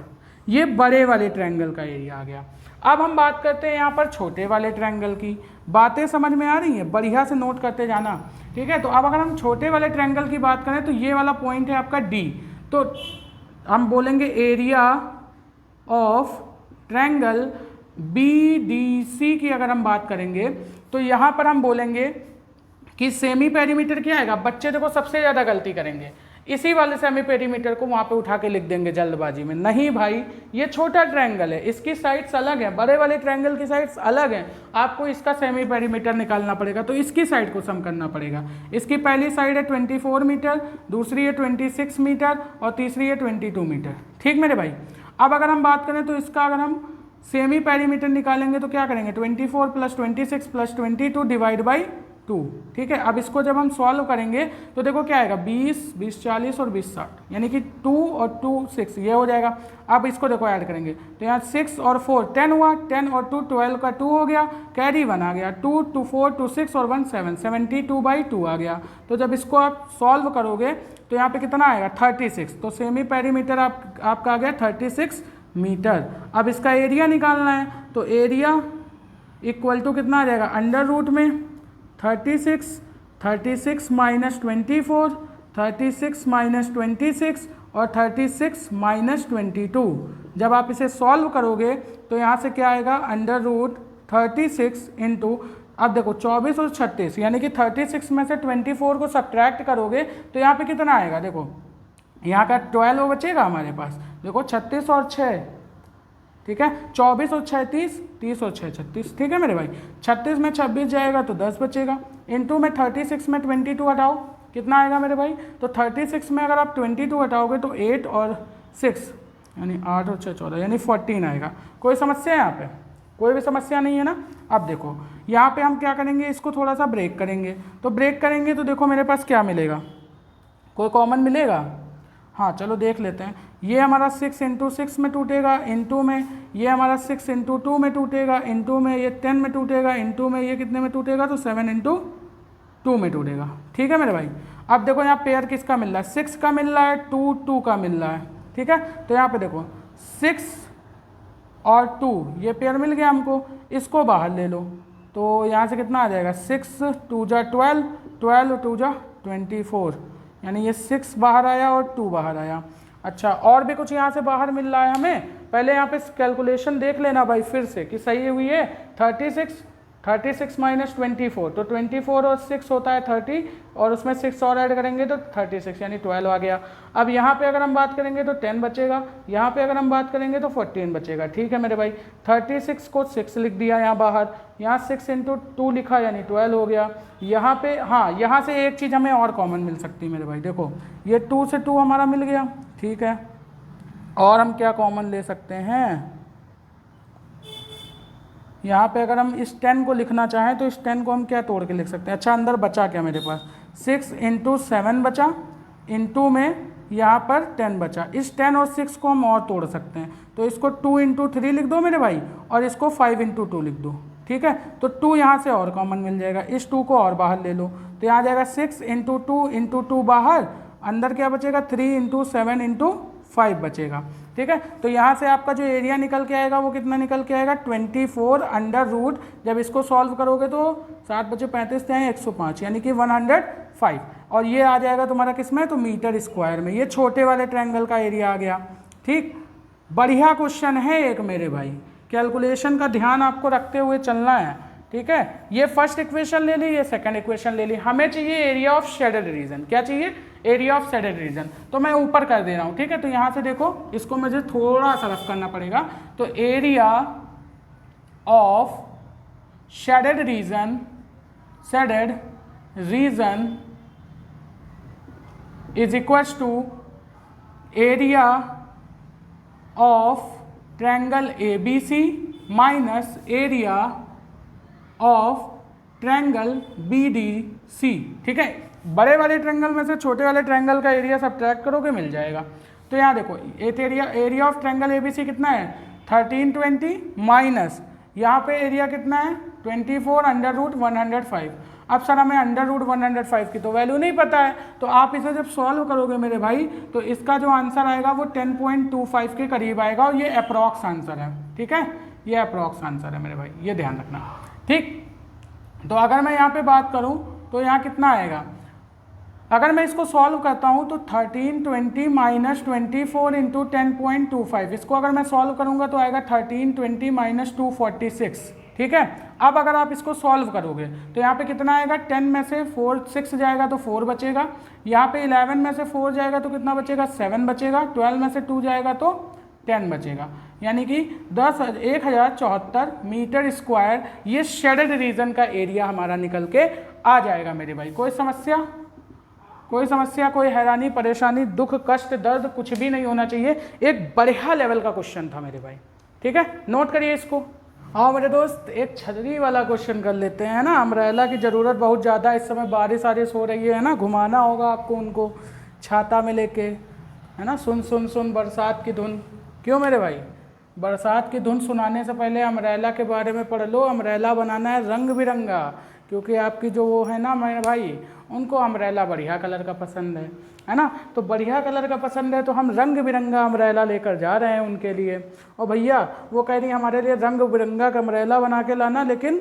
ये बड़े वाले ट्रायंगल का एरिया आ गया। अब हम बात करते हैं यहाँ पर छोटे वाले ट्रायंगल की। बातें समझ में आ रही हैं? बढ़िया से नोट करते जाना, ठीक है। तो अब अगर हम छोटे वाले ट्रायंगल की बात करें तो ये वाला पॉइंट है आपका D, तो हम बोलेंगे एरिया ऑफ ट्रायंगल BDC की अगर हम बात करेंगे तो यहाँ पर हम बोलेंगे कि सेमी पेरीमीटर क्या आएगा। बच्चे देखो सबसे ज़्यादा गलती करेंगे, इसी वाले सेमी पेरीमीटर को वहाँ पे उठा के लिख देंगे जल्दबाजी में। नहीं भाई, ये छोटा ट्रायंगल है, इसकी साइड्स अलग हैं, बड़े वाले ट्रायंगल की साइड्स अलग हैं। आपको इसका सेमी पेरीमीटर निकालना पड़ेगा, तो इसकी साइड को सम करना पड़ेगा। इसकी पहली साइड है 24 मीटर, दूसरी है 26 मीटर और तीसरी है 22 मीटर, ठीक मेरे भाई। अब अगर हम बात करें तो इसका अगर हम सेमी पेरीमीटर निकालेंगे तो क्या करेंगे 24 + 26 + 22 डिवाइड बाई 2, ठीक है। अब इसको जब हम सॉल्व करेंगे तो देखो क्या आएगा 20 20 40 और 20 60 यानी कि 2 और 2 6 ये हो जाएगा। अब इसको देखो ऐड करेंगे तो यहाँ 6 और 4 10 हुआ, 10 और 2 12 का 2 हो गया, कैरी 1 आ गया, 2 2 4 2 6 और 1 7 72/2 आ गया। तो जब इसको आप सॉल्व करोगे तो यहाँ पे कितना आएगा 36। तो सेमी पेरीमीटर आपका आ गया 36 मीटर। अब इसका एरिया निकालना है तो एरिया इक्वल टू कितना आ जाएगा अंडर रूट में 36 36 - 24 36 - 26 और 36 - 22। जब आप इसे सॉल्व करोगे तो यहाँ से क्या आएगा अंडर रूट 36 इंटू, अब देखो 24 और 36 यानी कि 36 में से 24 को सब्ट्रैक्ट करोगे तो यहाँ पे कितना आएगा, देखो यहाँ का 12 बचेगा हमारे पास, देखो 36 और 6, ठीक है, 24 और 6 30, 30 और 6 36, ठीक है मेरे भाई। 36 में 26 जाएगा तो 10 बचेगा, इंटू में 36 में 22 हटाओ कितना आएगा मेरे भाई। तो 36 में अगर आप 22 हटाओगे तो 8 और 6 यानी 8 और 6 14 यानी 14 आएगा। कोई समस्या है यहाँ पे? कोई भी समस्या नहीं है ना। अब देखो यहाँ पे हम क्या करेंगे, इसको थोड़ा सा ब्रेक करेंगे। तो ब्रेक करेंगे तो देखो मेरे पास क्या मिलेगा, कोई कॉमन मिलेगा? हाँ चलो देख लेते हैं। ये हमारा 6 × 6 में टूटेगा, इंटू में ये हमारा 6 × 2 में टूटेगा, इंटू में ये 10 में टूटेगा, इंटू में ये कितने में टूटेगा तो 7 × 2 में टूटेगा, ठीक है मेरे भाई। अब देखो यहाँ पेयर किसका मिल रहा है, 6 का मिल रहा है, 2 2 का मिल रहा है, ठीक है। तो यहाँ पे देखो 6 और 2 ये पेयर मिल गया हमको, इसको बाहर ले लो तो यहाँ से कितना आ जाएगा 6 2 जा 12 12 और 2 जा 24 यानी ये 6 बाहर आया और 2 बाहर आया। अच्छा और भी कुछ यहाँ से बाहर मिल रहा है हमें, पहले यहाँ पे कैलकुलेशन देख लेना भाई फिर से कि सही हुई है। 36 - 24 तो 24 और 6 होता है 30 और उसमें 6 और ऐड करेंगे तो 36 यानी 12 आ गया। अब यहाँ पे अगर हम बात करेंगे तो 10 बचेगा, यहाँ पे अगर हम बात करेंगे तो 14 बचेगा, ठीक है मेरे भाई। 36 को 6 लिख दिया यहाँ बाहर, यहाँ 6 × 2 लिखा यानी 12 हो गया। यहाँ पे हाँ यहाँ से एक चीज़ हमें और कॉमन मिल सकती है मेरे भाई, देखो ये 2 से 2 हमारा मिल गया, ठीक है। और हम क्या कॉमन ले सकते हैं, यहाँ पे अगर हम इस 10 को लिखना चाहें तो इस 10 को हम क्या तोड़ के लिख सकते हैं। अच्छा अंदर बचा क्या मेरे पास 6 × 7 बचा, इंटू में यहाँ पर 10 बचा। इस 10 और 6 को हम और तोड़ सकते हैं तो इसको 2 × 3 लिख दो मेरे भाई और इसको 5 × 2 लिख दो, ठीक है। तो 2 यहाँ से और कॉमन मिल जाएगा, इस 2 को और बाहर ले लो तो यहाँ जाएगा 6 × 2 × 2 बाहर, अंदर क्या बचेगा 3 × 7 × 5 बचेगा, ठीक है। तो यहाँ से आपका जो एरिया निकल के आएगा वो कितना निकल के आएगा 24 अंडर रूट, जब इसको सॉल्व करोगे तो 7 बचे 35 हैं 105 यानी कि 105, और ये आ जाएगा तुम्हारा किस में, तो मीटर स्क्वायर में। ये छोटे वाले ट्रायंगल का एरिया आ गया। ठीक, बढ़िया क्वेश्चन है एक मेरे भाई, कैलकुलेशन का ध्यान आपको रखते हुए चलना है। ठीक है, ये फर्स्ट इक्वेशन ले ली, ये सेकंड इक्वेशन ले ली। हमें चाहिए एरिया ऑफ शेडेड रीजन। क्या चाहिए, एरिया ऑफ शेडेड रीजन। तो मैं ऊपर कर दे रहा हूँ। ठीक है, तो यहाँ से देखो इसको मुझे थोड़ा सा रफ करना पड़ेगा। तो area of shaded region is equals to area of triangle ABC minus area of triangle BDC। ठीक है, बड़े वाले ट्रायंगल में से छोटे वाले ट्रायंगल का एरिया सब्ट्रैक्ट करोगे मिल जाएगा। तो यहाँ देखो एरिया ऑफ ट्रायंगल ABC कितना है 1320 माइनस यहाँ पे एरिया कितना है 24 अंडर रूट 105। अब सर हमें अंडर रूट 105 की तो वैल्यू नहीं पता है, तो आप इसे जब सॉल्व करोगे मेरे भाई तो इसका जो आंसर आएगा वो 10.25 के करीब आएगा, और ये अप्रॉक्स आंसर है। ठीक है, ये अप्रॉक्स आंसर है मेरे भाई, ये ध्यान रखना। ठीक, तो अगर मैं यहाँ पे बात करूँ तो यहाँ कितना आएगा, अगर मैं इसको सॉल्व करता हूँ तो 1320 माइनस 24 इंटू 10.25, इसको अगर मैं सॉल्व करूँगा तो आएगा 1320 माइनस 246। ठीक है, अब अगर आप इसको सॉल्व करोगे तो यहाँ पे कितना आएगा, 10 में से 6 जाएगा तो 4 बचेगा, यहाँ पे 11 में से 4 जाएगा तो कितना बचेगा 7 बचेगा, 12 में से 2 जाएगा तो 10 बचेगा, यानी कि 1074 मीटर स्क्वायर ये शेडेड रीजन का एरिया हमारा निकल के आ जाएगा मेरे भाई। कोई समस्या, कोई हैरानी परेशानी दुख कष्ट दर्द कुछ भी नहीं होना चाहिए। एक बढ़िया लेवल का क्वेश्चन था मेरे भाई। ठीक है, नोट करिए इसको। हाँ मेरे दोस्त, एक छतरी वाला क्वेश्चन कर लेते हैं ना। अम्ब्रेला की ज़रूरत बहुत ज़्यादा, इस समय बारिश हो रही है ना, घुमाना होगा आपको उनको छाता में लेके, है ना। सुन सुन सुन बरसात की धुन, क्यों मेरे भाई, बरसात की धुन सुनाने से पहले अम्ब्रेला के बारे में पढ़ लो। अम्ब्रेला बनाना है रंग बिरंगा, क्योंकि आपकी जो वो है ना मेरे भाई, उनको अम्ब्रेला बढ़िया कलर का पसंद है ना। तो बढ़िया कलर का पसंद है तो हम रंग बिरंगा अम्ब्रेला लेकर जा रहे हैं उनके लिए। और भैया वो कह रही है हमारे लिए रंग बिरंगा का अम्ब्रेला बना के लाना, लेकिन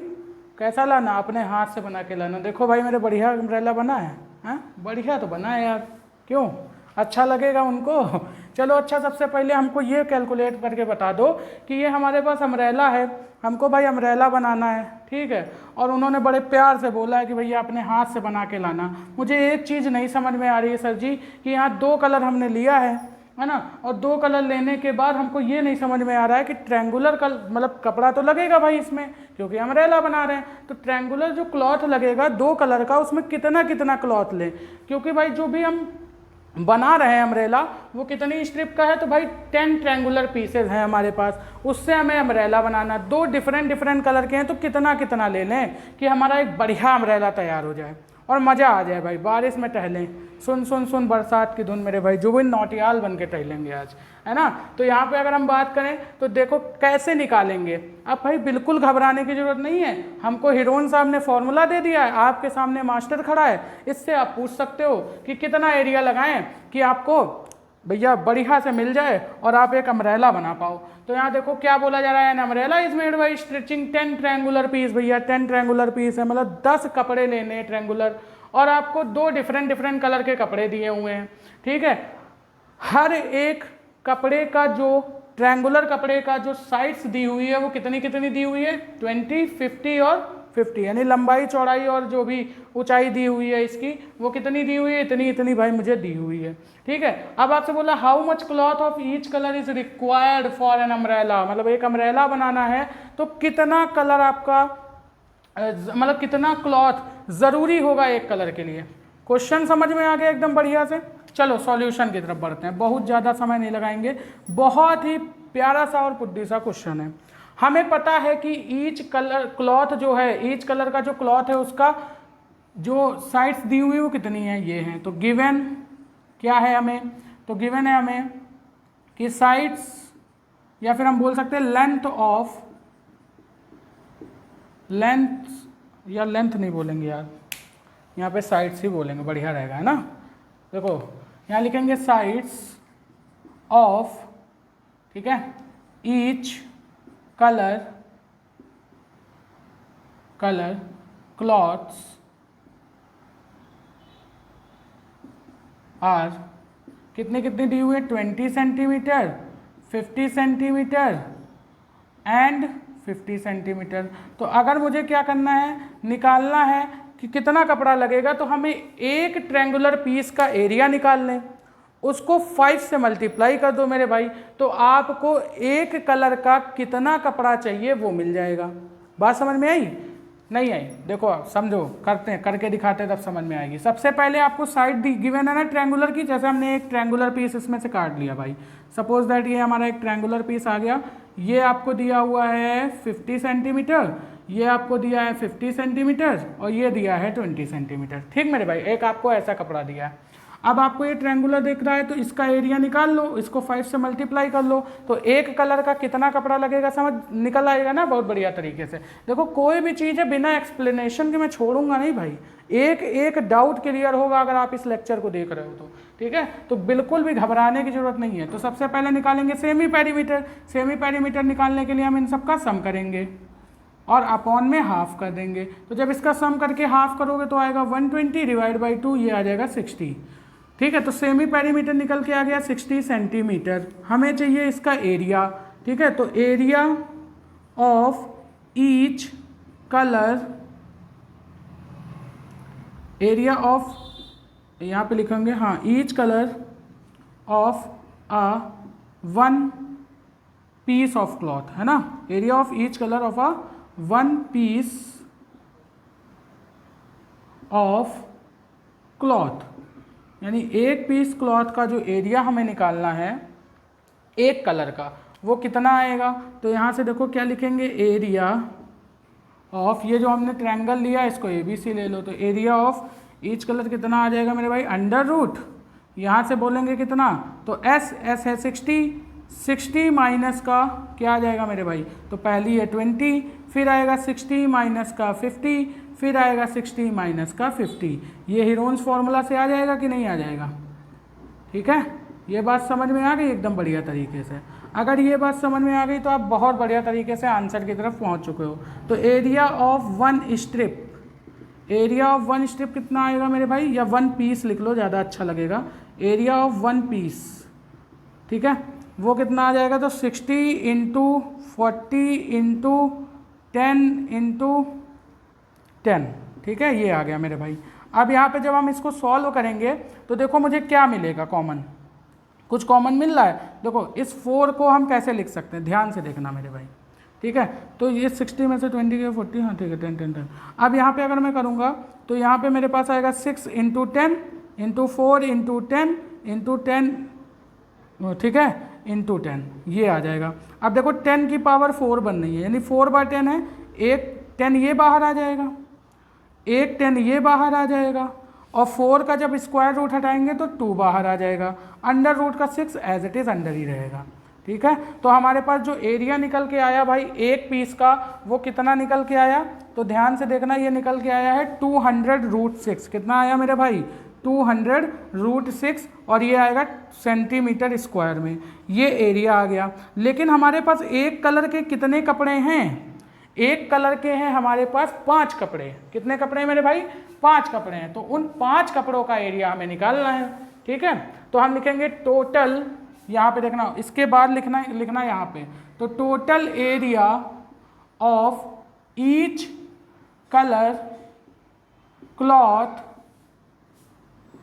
कैसा लाना, अपने हाथ से बना के लाना। देखो भाई मेरे बढ़िया अम्ब्रेला बना है, हाँ बढ़िया तो बना है यार, क्यों, अच्छा लगेगा उनको। चलो अच्छा, सबसे पहले हमको ये कैलकुलेट करके बता दो कि ये हमारे पास अम्ब्रेला है, हमको भाई अम्ब्रेला बनाना है। ठीक है, और उन्होंने बड़े प्यार से बोला है कि भैया अपने हाथ से बना के लाना। मुझे एक चीज़ नहीं समझ में आ रही है सर जी कि यहाँ 2 कलर हमने लिया है ना, और 2 कलर लेने के बाद हमको ये नहीं समझ में आ रहा है कि ट्रायंगुलर का मतलब कपड़ा तो लगेगा भाई इसमें, क्योंकि अम्ब्रेला बना रहे हैं। तो ट्रायंगुलर जो क्लॉथ लगेगा 2 कलर का, उसमें कितना कितना क्लॉथ लें, क्योंकि भाई जो भी हम बना रहे हैं अम्ब्रेला वो कितनी स्ट्रिप का है, तो भाई 10 ट्रायंगुलर पीसेज हैं हमारे पास, उससे हमें अम्ब्रेला बनाना। 2 डिफरेंट कलर के हैं, तो कितना कितना ले लें कि हमारा एक बढ़िया अम्ब्रेला तैयार हो जाए और मज़ा आ जाए भाई, बारिश में टहलें। सुन सुन सुन बरसात की धुन मेरे भाई, जुबिन नौटियाल बन के टहलेंगे आज, है ना। तो यहाँ पे अगर हम बात करें तो देखो कैसे निकालेंगे। अब भाई बिल्कुल घबराने की ज़रूरत नहीं है, हमको हीरोइन साहब ने फॉर्मूला दे दिया है, आपके सामने मास्टर खड़ा है, इससे आप पूछ सकते हो कि कितना एरिया लगाएं कि आपको भैया बढ़िया से मिल जाए और आप एक अम्ब्रेला बना पाओ। तो यहाँ देखो क्या बोला जा रहा है, an umbrella is made by stretching 10 triangular piece. भैया 10 ट्रायंगुलर पीस है, मतलब 10 कपड़े लेने ट्रायंगुलर, और आपको 2 डिफरेंट कलर के कपड़े दिए हुए हैं। ठीक है, हर एक कपड़े का जो ट्रायंगुलर कपड़े का जो साइड्स दी हुई है वो कितनी कितनी दी हुई है 20, 50 और 50, यानी लंबाई चौड़ाई और जो भी ऊंचाई दी हुई है इसकी वो कितनी दी हुई है, इतनी इतनी भाई मुझे दी हुई है। ठीक है, अब आपसे बोला how much cloth of each colour is required for an umbrella, मतलब एक अम्ब्रेला बनाना है तो कितना कलर आपका मतलब कितना क्लॉथ ज़रूरी होगा एक कलर के लिए। क्वेश्चन समझ में आ गया एकदम बढ़िया से। चलो सॉल्यूशन की तरफ बढ़ते हैं, बहुत ज़्यादा समय नहीं लगाएंगे, बहुत ही प्यारा सा और पुड्डी सा क्वेश्चन है। हमें पता है कि ईच कलर क्लॉथ जो है, ईच कलर का जो क्लॉथ है उसका जो साइड्स दी हुई वो कितनी है, ये हैं। तो गिवन क्या है हमें, तो गिवन है हमें कि साइड्स, या फिर हम बोल सकते हैं लेंथ या लेंथ नहीं बोलेंगे यार, यहाँ पे साइड्स ही बोलेंगे, बढ़िया रहेगा, है ना। देखो यहाँ लिखेंगे साइड्स ऑफ ठीक है, ईच कलर क्लॉथ्स आर कितने कितने दिए हुए, 20 सेंटीमीटर, 50 सेंटीमीटर एंड 50 सेंटीमीटर। तो अगर मुझे क्या करना है, निकालना है कि कितना कपड़ा लगेगा, तो हमें एक ट्रायंगुलर पीस का एरिया निकाल लें, उसको 5 से मल्टीप्लाई कर दो मेरे भाई, तो आपको एक कलर का कितना कपड़ा चाहिए वो मिल जाएगा। बात समझ में आई? नहीं आई? देखो समझो, करते हैं, करके दिखाते हैं, तब समझ में आएगी। सबसे पहले आपको साइड गिवन है ना ट्रायंगुलर की, जैसे हमने एक ट्रायंगुलर पीस इसमें से काट लिया भाई, सपोज दैट ये हमारा एक ट्रायंगुलर पीस आ गया, ये आपको दिया हुआ है 50 सेंटीमीटर, ये आपको दिया है 50 सेंटीमीटर और ये दिया है 20 सेंटीमीटर। ठीक मेरे भाई, एक आपको ऐसा कपड़ा दिया है। अब आपको ये ट्रायंगुलर दिख रहा है तो इसका एरिया निकाल लो, इसको 5 से मल्टीप्लाई कर लो, तो एक कलर का कितना कपड़ा लगेगा समझ निकल आएगा ना, बहुत बढ़िया तरीके से। देखो कोई भी चीज़ है बिना एक्सप्लेनेशन के मैं छोड़ूंगा नहीं भाई, एक एक डाउट क्लियर होगा अगर आप इस लेक्चर को देख रहे हो तो, ठीक है। तो बिल्कुल भी घबराने की जरूरत नहीं है। तो सबसे पहले निकालेंगे सेमी पेरीमीटर। सेमी पेरीमीटर निकालने के लिए हम इन सबका सम करेंगे और अपॉन में हाफ कर देंगे। तो जब इसका सम करके हाफ करोगे तो आएगा 120 डिवाइड बाई 2, ये आ जाएगा 60। ठीक है, तो सेमी पेरीमीटर निकल के आ गया 60 सेंटीमीटर। हमें चाहिए इसका एरिया, ठीक है, तो area of each colour, area of, यहाँ पे लिखेंगे हाँ, each colour of a 1 piece of cloth, है ना, area of each colour of a 1 piece of cloth, यानी एक पीस क्लॉथ का जो एरिया हमें निकालना है एक कलर का, वो कितना आएगा। तो यहाँ से देखो क्या लिखेंगे, एरिया ऑफ, ये जो हमने ट्रायंगल लिया इसको ABC ले लो, तो एरिया ऑफ ईच कलर कितना आ जाएगा मेरे भाई, अंडर रूट, यहाँ से बोलेंगे कितना, तो S है 60 माइनस का क्या आ जाएगा मेरे भाई, तो पहली है 20, फिर आएगा 60 माइनस का 50, फिर आएगा 60 माइनस का 50। ये हीरोन्स फॉर्मूला से आ जाएगा कि नहीं आ जाएगा? ठीक है, ये बात समझ में आ गई एकदम बढ़िया तरीके से। अगर ये बात समझ में आ गई तो आप बहुत बढ़िया तरीके से आंसर की तरफ पहुंच चुके हो। तो area of 1 strip, area of 1 strip कितना आएगा मेरे भाई, या 1 पीस लिख लो ज़्यादा अच्छा लगेगा, एरिया ऑफ 1 पीस, ठीक है, वो कितना आ जाएगा, तो 60 इंटू 40 इंटू 10 इंटू 10, ठीक है, ये आ गया मेरे भाई। अब यहाँ पे जब हम इसको सॉल्व करेंगे तो देखो मुझे क्या मिलेगा, कॉमन, कुछ कॉमन मिल रहा है। देखो इस 4 को हम कैसे लिख सकते हैं, ध्यान से देखना मेरे भाई, ठीक है। तो ये 60 में से 20 के 40, हाँ ठीक है, 10। अब यहाँ पे अगर मैं करूँगा तो यहाँ पे मेरे पास आएगा 6 इंटू 10 इंटू 4 इंटू 10 इंटू 10, ठीक है, इंटू 10, ये आ जाएगा। अब देखो 10 की पावर 4 बन रही है, यानी 4/10 है, एक 10 ये बाहर आ जाएगा, एक 10 ये बाहर आ जाएगा, और 4 का जब स्क्वायर रूट हटाएंगे तो 2 बाहर आ जाएगा, अंडर रूट का 6 एज इट इज़ अंडर ही रहेगा। ठीक है, तो हमारे पास जो एरिया निकल के आया भाई एक पीस का, वो कितना निकल के आया, तो ध्यान से देखना, ये निकल के आया है 200√6। कितना आया मेरे भाई, 200√6, और ये आएगा सेंटीमीटर स्क्वायर में, ये एरिया आ गया। लेकिन हमारे पास एक कलर के कितने कपड़े हैं, एक कलर के हैं हमारे पास 5 कपड़े। कितने कपड़े हैं मेरे भाई, 5 कपड़े हैं। तो उन 5 कपड़ों का एरिया हमें निकालना है। ठीक है, तो हम लिखेंगे टोटल, यहाँ पे देखना, इसके बाद लिखना यहाँ पे, तो total area of each colour cloth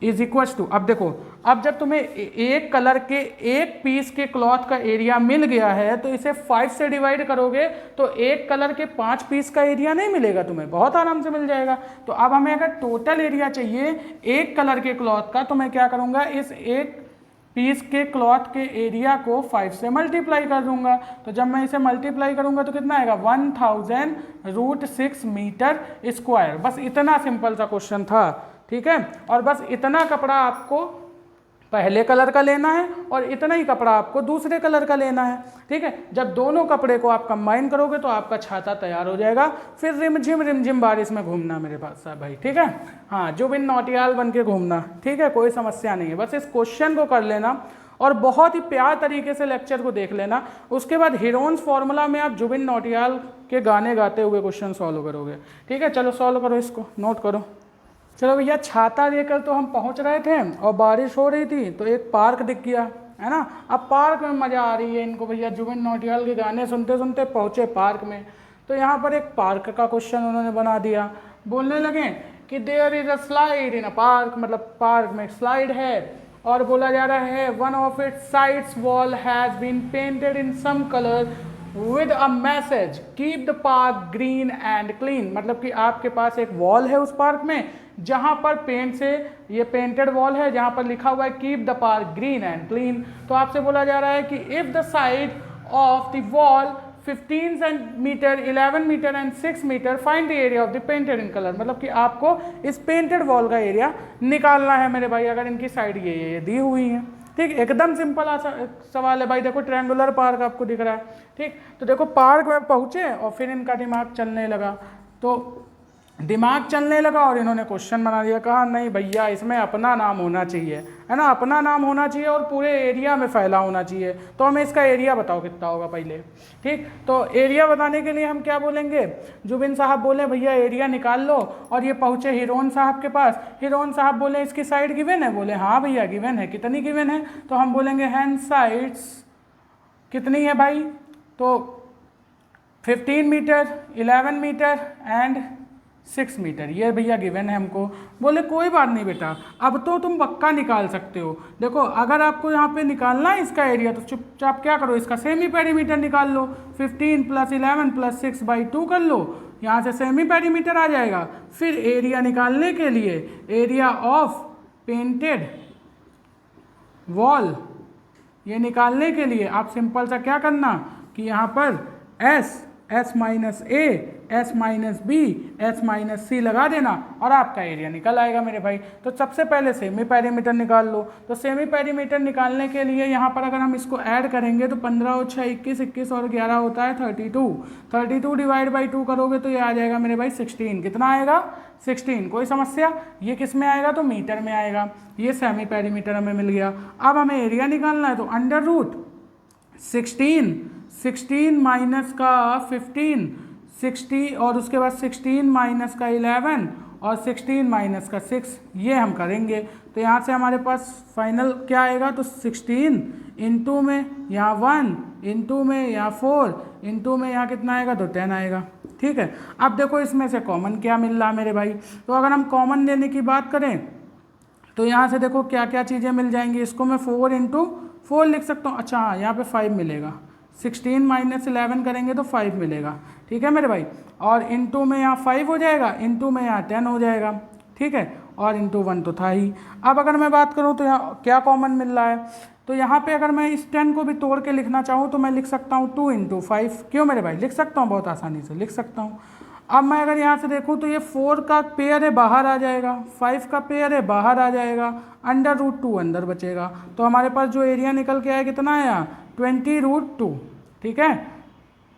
is equals to, अब देखो, अब जब तुम्हें एक कलर के एक पीस के क्लॉथ का एरिया मिल गया है तो इसे 5 से डिवाइड करोगे तो एक कलर के 5 पीस का एरिया नहीं मिलेगा तुम्हें, बहुत आराम से मिल जाएगा। तो अब हमें अगर टोटल एरिया चाहिए एक कलर के क्लॉथ का, तो मैं क्या करूँगा, इस एक पीस के क्लॉथ के एरिया को 5 से मल्टीप्लाई कर दूंगा। तो जब मैं इसे मल्टीप्लाई करूंगा तो कितना आएगा, 1000√6 मीटर स्क्वायर। बस इतना सिंपल सा क्वेश्चन था। ठीक है, और बस इतना कपड़ा आपको पहले कलर का लेना है और इतना ही कपड़ा आपको दूसरे कलर का लेना है। ठीक है, जब दोनों कपड़े को आप कंबाइन करोगे तो आपका छाता तैयार हो जाएगा, फिर रिमझिम बारिश में घूमना मेरे पास भाई। ठीक है, हाँ, जुबिन नौटियाल बन के घूमना। ठीक है, कोई समस्या नहीं है, बस इस क्वेश्चन को कर लेना और बहुत ही प्यार तरीके से लेक्चर को देख लेना। उसके बाद हीरोन्स फॉर्मूला में आप जुबिन नौटियाल के गाने गाते हुए क्वेश्चन सॉल्व करोगे। ठीक है, चलो सॉल्व करो, इसको नोट करो। चलो भैया, छाता लेकर तो हम पहुंच रहे थे और बारिश हो रही थी तो एक पार्क दिख गया, है ना। अब पार्क में मज़ा आ रही है इनको भैया, जुबिन नौटियाल के गाने सुनते सुनते पहुँचे पार्क में। तो यहाँ पर एक पार्क का क्वेश्चन उन्होंने बना दिया। बोलने लगे कि there is a slide in a park, मतलब पार्क में स्लाइड है और बोला जा रहा है one of its sides wall has been painted in some colour with a message keep the park green and clean. मतलब कि आपके पास एक वॉल है उस पार्क में जहाँ पर पेंट से, ये पेंटेड वॉल है जहाँ पर लिखा हुआ है keep the park green and clean. तो आपसे बोला जा रहा है कि if the side of the wall 15 metre, 11 metre and 6 metre find the area of the painted in colour. मतलब कि आपको इस पेंटेड वॉल का एरिया निकालना है मेरे भाई, अगर इनकी साइड ये दी हुई है। ठीक, एकदम सिंपल सवाल है भाई। देखो ट्रायंगुलर पार्क आपको दिख रहा है। ठीक, तो देखो पार्क में पहुँचे और फिर इनका दिमाग चलने लगा, तो दिमाग चलने लगा और इन्होंने क्वेश्चन बना दिया। कहा नहीं भैया, इसमें अपना नाम होना चाहिए, है ना, अपना नाम होना चाहिए और पूरे एरिया में फैला होना चाहिए। तो हमें इसका एरिया बताओ कितना होगा पहले। ठीक, तो एरिया बताने के लिए हम क्या बोलेंगे, जुबिन साहब बोले भैया एरिया निकाल लो, और ये पहुँचे हिरोन साहब के पास। हिरोन साहब बोले इसकी साइड गिवन है, बोले हाँ भैया गिवन है। कितनी गिवन है, तो हम बोलेंगे हैंड साइड्स कितनी है भाई, तो 15 मीटर, 11 मीटर एंड 6 मीटर, ये भैया गिवन है हमको। बोले कोई बात नहीं बेटा, अब तो तुम पक्का निकाल सकते हो। देखो अगर आपको यहाँ पे निकालना है इसका एरिया तो चुपचाप क्या करो, इसका सेमी पेरीमीटर निकाल लो। 15 + 11 + 6/2 कर लो, यहाँ से सेमी पेरीमीटर आ जाएगा। फिर एरिया निकालने के लिए एरिया ऑफ पेंटेड वॉल, ये निकालने के लिए आप सिंपल सा क्या करना कि यहाँ पर S -A, S -B, S -C लगा देना और आपका एरिया निकल आएगा मेरे भाई। तो सबसे पहले सेमी पेरीमीटर निकाल लो। तो सेमी पेरीमीटर निकालने के लिए यहाँ पर अगर हम इसको ऐड करेंगे तो 15 और 6 21, 21 और 11 होता है 32। 32 / 2 करोगे तो ये आ जाएगा मेरे भाई 16। कितना आएगा, 16। कोई समस्या, ये किस में आएगा तो मीटर में आएगा। ये सेमी पेरीमीटर हमें मिल गया। अब हमें एरिया निकालना है तो √16, 16 माइनस का 15, 60 और उसके बाद 16 माइनस का 11 और 16 माइनस का 6, ये हम करेंगे। तो यहाँ से हमारे पास फाइनल क्या आएगा, तो 16 इंटू में यहाँ 1, इंटू में यहाँ 4, इंटू में यहाँ कितना आएगा तो 10 आएगा। ठीक है, अब देखो इसमें से कॉमन क्या मिल रहा है मेरे भाई। तो अगर हम कॉमन लेने की बात करें तो यहाँ से देखो क्या क्या चीज़ें मिल जाएंगी। इसको मैं 4 × 4 लिख सकता हूँ। अच्छा हाँ, यहाँ पे 5 मिलेगा। 16 - 11 करेंगे तो 5 मिलेगा। ठीक है मेरे भाई, और इंटू में यहाँ 5 हो जाएगा, इंटू में यहाँ 10 हो जाएगा। ठीक है, और इंटू 1 तो था ही। अब अगर मैं बात करूँ तो यहाँ क्या कॉमन मिल रहा है, तो यहाँ पे अगर मैं इस 10 को भी तोड़ के लिखना चाहूँ तो मैं लिख सकता हूँ 2 × 5। क्यों मेरे भाई, लिख सकता हूँ, बहुत आसानी से लिख सकता हूँ। अब मैं अगर यहाँ से देखूँ तो ये 4 का पेयर है बाहर आ जाएगा, 5 का पेयर है बाहर आ जाएगा, √2 अंदर बचेगा। तो हमारे पास जो एरिया निकल के आया कितना आया, 20√2। ठीक है,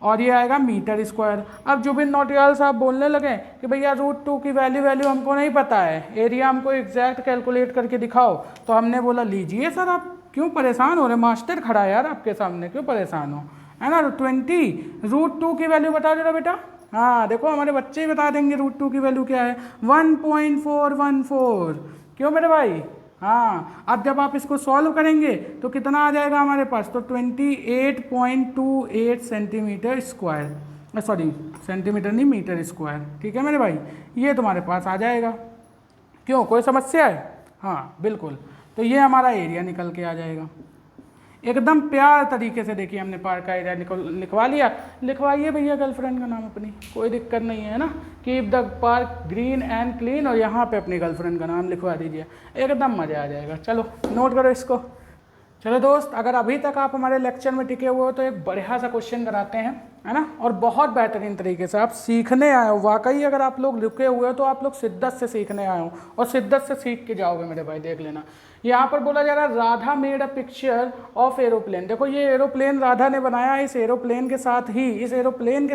और ये आएगा मीटर स्क्वायर। अब जुबिन नौटियाल साहब बोलने लगे कि भैया √2 की वैल्यू हमको नहीं पता है, एरिया हमको एग्जैक्ट कैलकुलेट करके दिखाओ। तो हमने बोला लीजिए सर, आप क्यों परेशान हो रहे, मास्टर खड़ा है यार आपके सामने, क्यों परेशान हो, है ना। 20 √2 की वैल्यू बता दे रहा बेटा। हाँ देखो हमारे बच्चे ही बता देंगे √2 की वैल्यू क्या है, 1.414। क्यों मेरे भाई, हाँ। अब जब आप इसको सॉल्व करेंगे तो कितना आ जाएगा हमारे पास, तो 28.28 सेंटीमीटर स्क्वायर, सॉरी सेंटीमीटर नहीं, मीटर स्क्वायर। ठीक है मेरे भाई, ये तुम्हारे पास आ जाएगा। क्यों, कोई समस्या है, हाँ बिल्कुल। तो ये हमारा एरिया निकल के आ जाएगा। एकदम प्यार तरीके से देखिए हमने पार्क का एरिया लिखवा लिया। लिखवाइए भैया गर्लफ्रेंड का नाम अपनी, कोई दिक्कत नहीं है ना। Keep the park green and clean, और यहाँ पे अपनी गर्लफ्रेंड का नाम लिखवा दीजिए, एकदम मज़ा आ जाएगा। चलो नोट करो इसको। चलो दोस्त, अगर अभी तक आप हमारे लेक्चर में टिके हुए हो तो एक बढ़िया सा क्वेश्चन कराते हैं, है ना, और बहुत बेहतरीन तरीके से आप सीखने आए हो। वाकई अगर आप लोग रुके हुए हो तो आप लोग शिद्दत से सीखने आए हो और शिद्दत से सीख के जाओगे मेरे भाई। देख लेना, यहाँ पर बोला जा रहा है Radha made a picture of aeroplane. देखो ये एरोप्लेन राधा ने बनाया है, इस एरोप्लेन के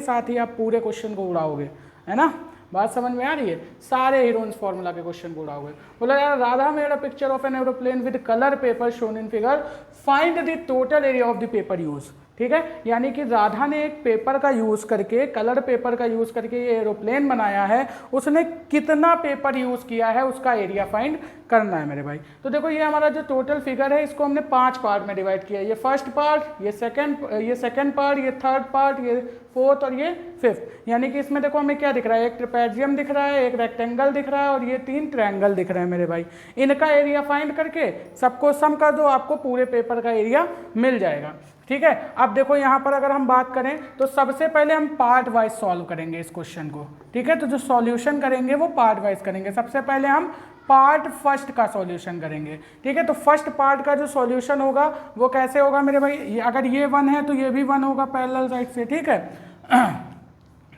साथ ही आप पूरे क्वेश्चन को उड़ाओगे, है ना। बात समझ में आ रही है? सारे हीरोइंस फॉर्मूला के क्वेश्चन पूरा हुए। बोला यार Radha made a picture of an aeroplane with colour paper shown in figure, find the total area of the paper use. ठीक है, यानी कि राधा ने एक पेपर का यूज करके, कलर पेपर का यूज करके ये एरोप्लेन बनाया है, उसने कितना पेपर यूज किया है उसका एरिया फाइंड करना है मेरे भाई। तो देखो ये हमारा जो टोटल फिगर है इसको हमने 5 पार्ट में डिवाइड किया, ये फर्स्ट पार्ट, ये सेकंड पार्ट, ये थर्ड पार्ट, ये फोर्थ और ये फिफ्थ। यानी कि इसमें देखो हमें क्या दिख रहा है, एक ट्रेपेजियम दिख रहा है, एक रेक्टेंगल दिख रहा है और ये 3 ट्रायंगल दिख रहे हैं मेरे भाई। इनका एरिया फाइंड करके सबको सम कर दो, आपको पूरे पेपर का एरिया मिल जाएगा। ठीक है, अब देखो यहाँ पर अगर हम बात करें तो सबसे पहले हम पार्ट वाइज सॉल्व करेंगे इस क्वेश्चन को। ठीक है, तो जो सॉल्यूशन करेंगे वो पार्ट वाइज करेंगे। सबसे पहले हम पार्ट फर्स्ट का सॉल्यूशन करेंगे। ठीक है, तो फर्स्ट पार्ट का जो सॉल्यूशन होगा वो कैसे होगा मेरे भाई, अगर ये 1 है तो ये भी 1 होगा पैरेलल साइड से। ठीक है,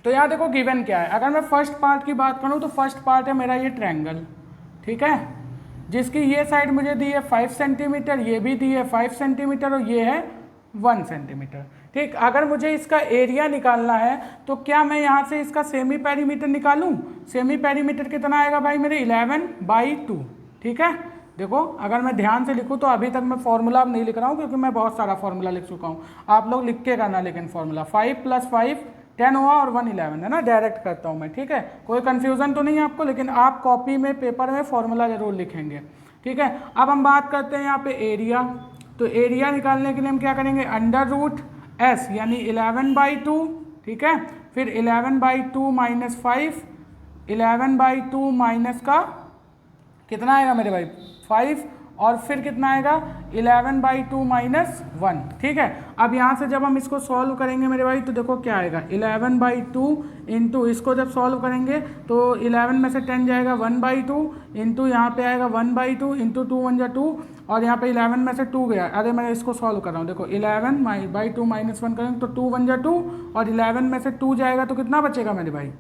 तो यहाँ देखो गिवन क्या है, अगर मैं फर्स्ट पार्ट की बात करूँ तो फर्स्ट पार्ट है मेरा ये ट्रायंगल। ठीक है, जिसकी ये साइड मुझे दी है 5 सेंटीमीटर, ये भी दी है 5 सेंटीमीटर और ये है 1 सेंटीमीटर। ठीक, अगर मुझे इसका एरिया निकालना है तो क्या मैं यहाँ से इसका सेमी पेरीमीटर निकालूं? सेमी पेरीमीटर कितना आएगा भाई मेरे 11/2। ठीक है, देखो अगर मैं ध्यान से लिखूं तो अभी तक मैं फॉर्मूला नहीं लिख रहा हूँ क्योंकि मैं बहुत सारा फॉर्मूला लिख चुका हूँ, आप लोग लिख के करना। लेकिन फॉर्मूला 5 + 5 10 हुआ और 1 11 है ना, डायरेक्ट करता हूँ मैं। ठीक है, कोई कन्फ्यूज़न तो नहीं है आपको, लेकिन आप कॉपी में पेपर में फॉर्मूला जरूर लिखेंगे। ठीक है, अब हम बात करते हैं यहाँ पे एरिया। तो एरिया निकालने के लिए हम क्या करेंगे, √S यानी 11/2। ठीक है, फिर 11/2 - 5, 11/2 माइनस का कितना आएगा मेरे भाई 5, और फिर कितना आएगा 11/2 - 1। ठीक है, अब यहाँ से जब हम इसको सॉल्व करेंगे मेरे भाई तो देखो क्या आएगा 11/2 इंटू, इसको जब सॉल्व करेंगे तो 11 में से 10 जाएगा 1/2 इंटू यहाँ पे आएगा 1/2 इंटू 2 1 2, और यहाँ पे 11 में से 2 गया। अरे मैं इसको सॉल्व कर रहा हूँ, देखो 11/2 - 1 करेंगे तो 2 1 2, और 11 में से 2 जाएगा तो कितना बचेगा मेरे भाई,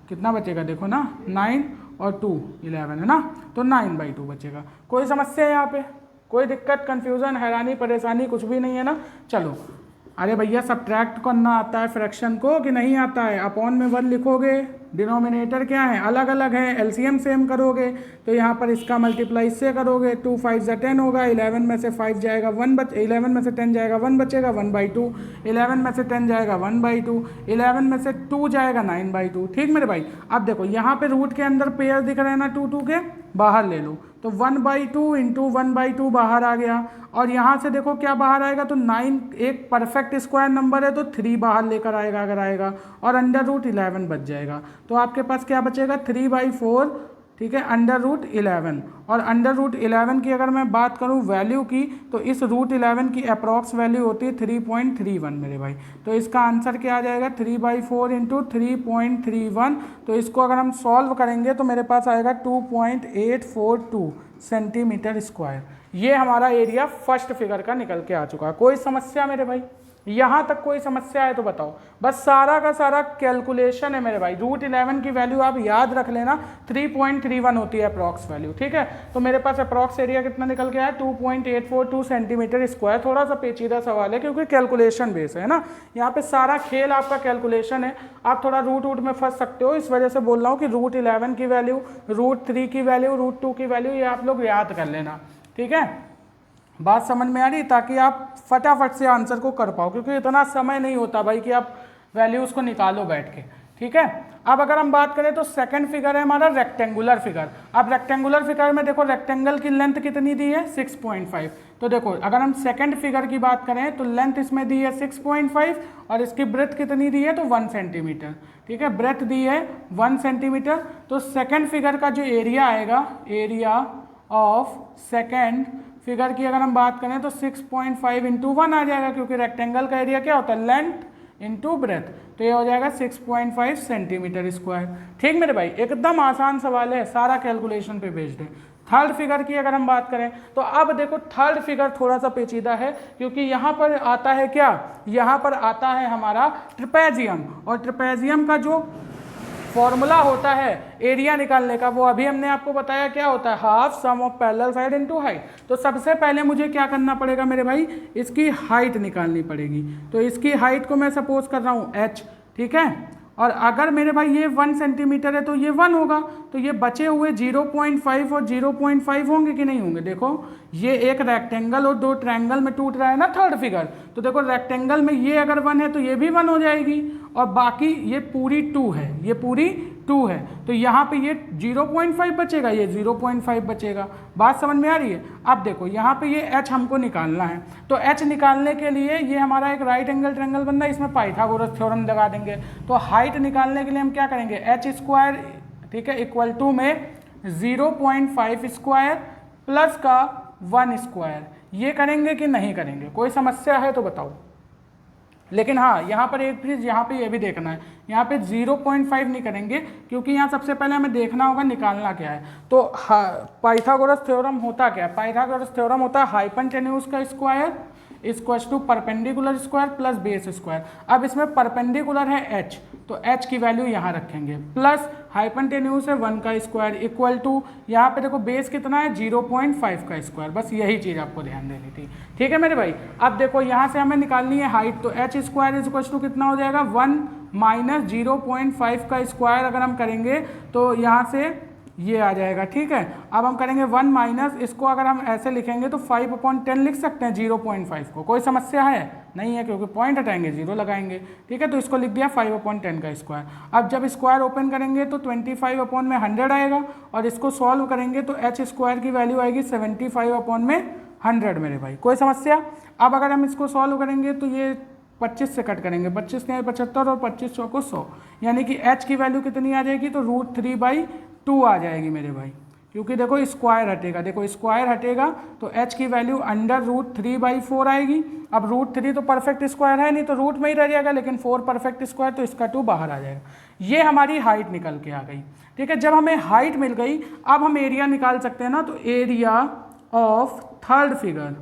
कितना बचेगा देखो ना 9 और 2 11 है ना, तो 9/2 बचेगा। कोई समस्या है यहाँ पे, कोई दिक्कत, कन्फ्यूज़न, हैरानी, परेशानी कुछ भी नहीं है ना। चलो, अरे भैया सब्ट्रैक्ट करना आता है फ्रैक्शन को कि नहीं आता है? अपॉन में 1 लिखोगे, डिनोमिनेटर क्या है अलग अलग है, एलसीएम सेम करोगे तो यहाँ पर इसका मल्टीप्लाई इससे करोगे, 2 5 10 होगा, 11 में से 5 जाएगा 1 11 में से 10 जाएगा 1 बचेगा 1/2, 11 में से 10 जाएगा 1/2, 11 में से 2 जाएगा 9/2। ठीक मेरे भाई, अब देखो यहाँ पे रूट के अंदर पेयर दिख रहे हैं ना 2 2 के, बाहर ले लो तो 1/2 इंटू 1/2 बाहर आ गया, और यहाँ से देखो क्या बाहर आएगा तो 9, एक परफेक्ट स्क्वायर नंबर है तो 3 बाहर लेकर आएगा अगर आएगा, और √11 बच जाएगा। तो आपके पास क्या बचेगा 3/4। ठीक है, √11, और √11 की अगर मैं बात करूं वैल्यू की तो इस √11 की अप्रॉक्स वैल्यू होती है 3.31 मेरे भाई। तो इसका आंसर क्या आ जाएगा 3/4 इंटू 3.31। तो इसको अगर हम सॉल्व करेंगे तो मेरे पास आएगा 2.842 सेंटीमीटर स्क्वायर। ये हमारा एरिया फर्स्ट फिगर का निकल के आ चुका है। कोई समस्या मेरे भाई, यहाँ तक कोई समस्या है तो बताओ। बस सारा का सारा कैलकुलेशन है मेरे भाई। √11 की वैल्यू आप याद रख लेना 3.31 होती है अप्रॉक्स वैल्यू। ठीक है, तो मेरे पास अप्रॉक्स एरिया कितना निकल के आया 2.842 सेंटीमीटर स्क्वायर। थोड़ा सा पेचीदा सवाल है क्योंकि कैलकुलेशन बेस है ना, यहाँ पे सारा खेल आपका कैलकुलेशन है। आप थोड़ा रूट में फंस सकते हो, इस वजह से बोल रहा हूँ कि √11 की वैल्यू, √3 की वैल्यू, √2 की वैल्यू ये आप लोग याद कर लेना। ठीक है, बात समझ में आ रही, ताकि आप फटाफट से आंसर को कर पाओ, क्योंकि इतना समय नहीं होता भाई कि आप वैल्यूज़ को निकालो बैठ के। ठीक है, अब अगर हम बात करें तो सेकंड फिगर है हमारा रेक्टेंगुलर फिगर। अब रेक्टेंगुलर फिगर में देखो रेक्टेंगल की लेंथ कितनी दी है 6.5। तो देखो अगर हम सेकंड फिगर की बात करें तो लेंथ इसमें दी है 6.5 और इसकी ब्रेथ कितनी दी है तो 1 सेंटीमीटर। ठीक है, ब्रेथ दी है 1 सेंटीमीटर। तो सेकंड फिगर का जो एरिया आएगा, एरिया ऑफ सेकंड फिगर की अगर हम बात करें तो 6.5 इंटू 1 आ जाएगा, क्योंकि रेक्टेंगल का एरिया क्या होता है लेंथ इंटू ब्रेथ, तो ये हो जाएगा 6.5 सेंटीमीटर स्क्वायर। ठीक मेरे भाई, एकदम आसान सवाल है, सारा कैलकुलेशन पे बेस्ड है। थर्ड फिगर की अगर हम बात करें तो अब देखो थर्ड फिगर थोड़ा सा पेचीदा है, क्योंकि यहाँ पर आता है क्या, यहाँ पर आता है हमारा ट्रेपेजियम, और ट्रेपेजियम का जो फॉर्मूला होता है एरिया निकालने का वो अभी हमने आपको बताया क्या होता है, half sum of parallel side into height. तो सबसे पहले मुझे क्या करना पड़ेगा मेरे भाई, इसकी हाइट निकालनी पड़ेगी। तो इसकी हाइट को मैं सपोज कर रहा हूँ h, ठीक है, और अगर मेरे भाई ये 1 सेंटीमीटर है तो ये 1 होगा, तो ये बचे हुए 0.5 और 0.5 होंगे कि नहीं होंगे। देखो ये एक रेक्टेंगल और दो ट्रायंगल में टूट रहा है ना थर्ड फिगर, तो देखो रेक्टेंगल में ये अगर 1 है तो ये भी 1 हो जाएगी, और बाकी ये पूरी 2 है, ये पूरी 2 है, तो यहाँ पे ये 0.5 बचेगा, ये 0.5 बचेगा। बात समझ में आ रही है। अब देखो यहाँ पे ये h हमको निकालना है, तो h निकालने के लिए ये हमारा एक राइट एंगल ट्रायंगल बनना है, इसमें पाइथागोरस थ्योरम लगा देंगे। तो हाइट निकालने के लिए हम क्या करेंगे, h², ठीक है, इक्वल टू में 0.5 स्क्वायर प्लस का 1 स्क्वायर, ये करेंगे कि नहीं करेंगे, कोई समस्या है तो बताओ। लेकिन हाँ यहाँ पर एक चीज़ यहाँ पे ये भी देखना है, यहाँ पे 0.5 नहीं करेंगे, क्योंकि यहाँ सबसे पहले हमें देखना होगा निकालना क्या है। तो पाइथागोरस थ्योरम होता क्या है, पाइथागोरस थ्योरम होता है हाइपोटेन्यूज का square equals to perpendicular square plus base square. अब इसमें परपेंडिकुलर है h, तो h की वैल्यू यहाँ रखेंगे, प्लस हाइपोटेन्यूज है 1 का स्क्वायर इक्वल टू, यहाँ पे देखो बेस कितना है 0.5 का स्क्वायर, बस यही चीज़ आपको ध्यान देनी थी। ठीक है मेरे भाई। अब देखो यहाँ से हमें निकालनी है हाइट, तो h स्क्वायर इक्वल्स टू कितना हो जाएगा 1 माइनस 0.5 का स्क्वायर अगर हम करेंगे तो यहाँ से ये आ जाएगा। ठीक है, अब हम करेंगे 1 माइनस, इसको अगर हम ऐसे लिखेंगे तो 5/10 लिख सकते हैं 0.5 को, कोई समस्या है नहीं है, क्योंकि पॉइंट हटाएंगे 0 लगाएंगे। ठीक है, तो इसको लिख दिया 5/10 का स्क्वायर। अब जब स्क्वायर ओपन करेंगे तो 25/100 आएगा, और इसको सॉल्व करेंगे तो h स्क्वायर की वैल्यू आएगी 75/100 मेरे भाई, कोई समस्या। अब अगर हम इसको सॉल्व करेंगे तो ये 25 से कट करेंगे, 25 के 75 और 25 चौको 100, यानी कि h की वैल्यू कितनी आ जाएगी, तो √3/2 आ जाएगी मेरे भाई, क्योंकि देखो स्क्वायर हटेगा, देखो स्क्वायर हटेगा तो h की वैल्यू अंडर √3/4 आएगी। अब √3 तो परफेक्ट स्क्वायर है नहीं, तो रूट में ही रह जाएगा, लेकिन 4 परफेक्ट स्क्वायर, तो इसका 2 बाहर आ जाएगा। ये हमारी हाइट निकल के आ गई। ठीक है, जब हमें हाइट मिल गई, अब हम एरिया निकाल सकते हैं ना, तो एरिया ऑफ थर्ड फिगर,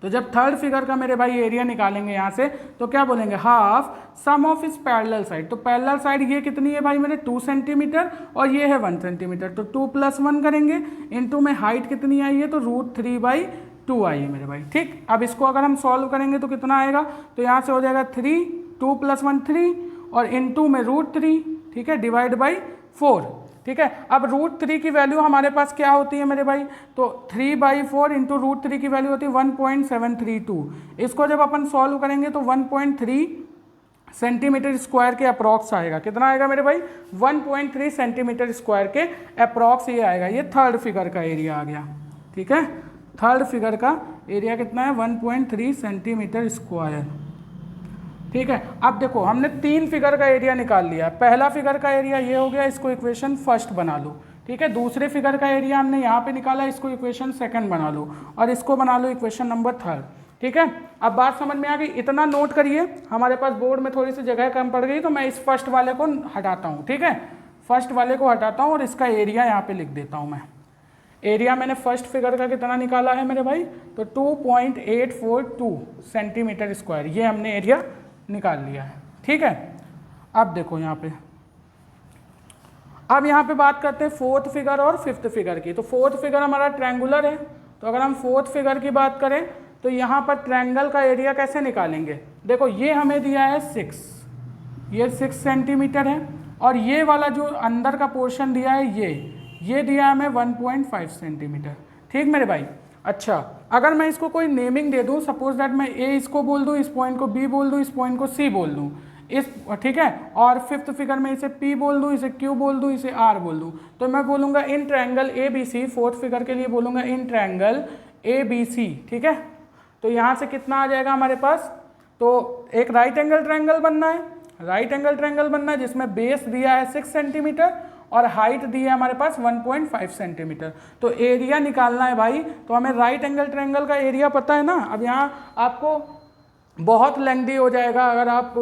तो जब थर्ड फिगर का मेरे भाई एरिया निकालेंगे यहाँ से, तो क्या बोलेंगे, हाफ सम ऑफ इस पैरेलल साइड। तो पैरेलल साइड ये कितनी है भाई मेरे 2 सेंटीमीटर, और ये है 1 सेंटीमीटर, तो 2 + 1 करेंगे, इनटू में हाइट कितनी आई है, तो √3/2 आई है मेरे भाई। ठीक, अब इसको अगर हम सॉल्व करेंगे तो कितना आएगा, तो यहाँ से हो जाएगा 3, 2 + 1 3, और इनटू में √3, ठीक है, डिवाइड बाई 4। ठीक है, अब √3 की वैल्यू हमारे पास क्या होती है मेरे भाई, तो 3/4 इंटू √3 की वैल्यू होती है 1.732। इसको जब अपन सॉल्व करेंगे तो 1.3 सेंटीमीटर स्क्वायर के अप्रॉक्स आएगा। कितना आएगा मेरे भाई, 1.3 सेंटीमीटर स्क्वायर के अप्रॉक्स ये आएगा। ये थर्ड फिगर का एरिया आ गया। ठीक है, थर्ड फिगर का एरिया कितना है, 1.3 सेंटीमीटर स्क्वायर। ठीक है, अब देखो हमने 3 फिगर का एरिया निकाल लिया। पहला फिगर का एरिया ये हो गया, इसको इक्वेशन फर्स्ट बना लो। ठीक है, दूसरे फिगर का एरिया हमने यहाँ पे निकाला, इसको इक्वेशन सेकंड बना लो, और इसको बना लो इक्वेशन नंबर थर्ड। ठीक है, अब बात समझ में आ गई। इतना नोट करिए, हमारे पास बोर्ड में थोड़ी सी जगह कम पड़ गई, तो मैं इस फर्स्ट वाले को हटाता हूँ। ठीक है, फर्स्ट वाले को हटाता हूँ और इसका एरिया यहाँ पे लिख देता हूँ मैं। एरिया मैंने फर्स्ट फिगर का कितना निकाला है मेरे भाई, तो 2.842 सेंटीमीटर स्क्वायर, ये हमने एरिया निकाल लिया है। ठीक है, अब देखो यहाँ पे, अब यहाँ पे बात करते हैं फोर्थ फिगर और फिफ्थ फिगर की। तो फोर्थ फिगर हमारा ट्रायंगुलर है, तो अगर हम फोर्थ फिगर की बात करें तो यहाँ पर ट्रायंगल का एरिया कैसे निकालेंगे। देखो ये हमें दिया है 6, ये 6 सेंटीमीटर है, और ये वाला जो अंदर का पोर्शन दिया है ये दिया है हमें 1.5 सेंटीमीटर। ठीक मेरे भाई। अच्छा, अगर मैं इसको कोई नेमिंग दे दूं, सपोज दैट मैं ए इसको बोल दूं, इस पॉइंट को बी बोल दूं, इस पॉइंट को सी बोल दूं, इस, ठीक है, और फिफ्थ फिगर में इसे पी बोल दूं, इसे क्यू बोल दूं, इसे आर बोल दूं, तो मैं बोलूँगा in triangle A B C. Fourth figure के लिए बोलूँगा इन ट्रायंगल ए बी सी। ठीक है, तो यहाँ से कितना आ जाएगा हमारे पास, तो एक राइट एंगल ट्रायंगल बनना है, राइट एंगल ट्रायंगल बनना है जिसमें बेस दिया है 6 सेंटीमीटर और हाइट दी है हमारे पास 1.5 सेंटीमीटर। तो एरिया निकालना है भाई, तो हमें राइट एंगल ट्रायंगल का एरिया पता है ना। अब यहाँ आपको बहुत लेंथी हो जाएगा अगर आप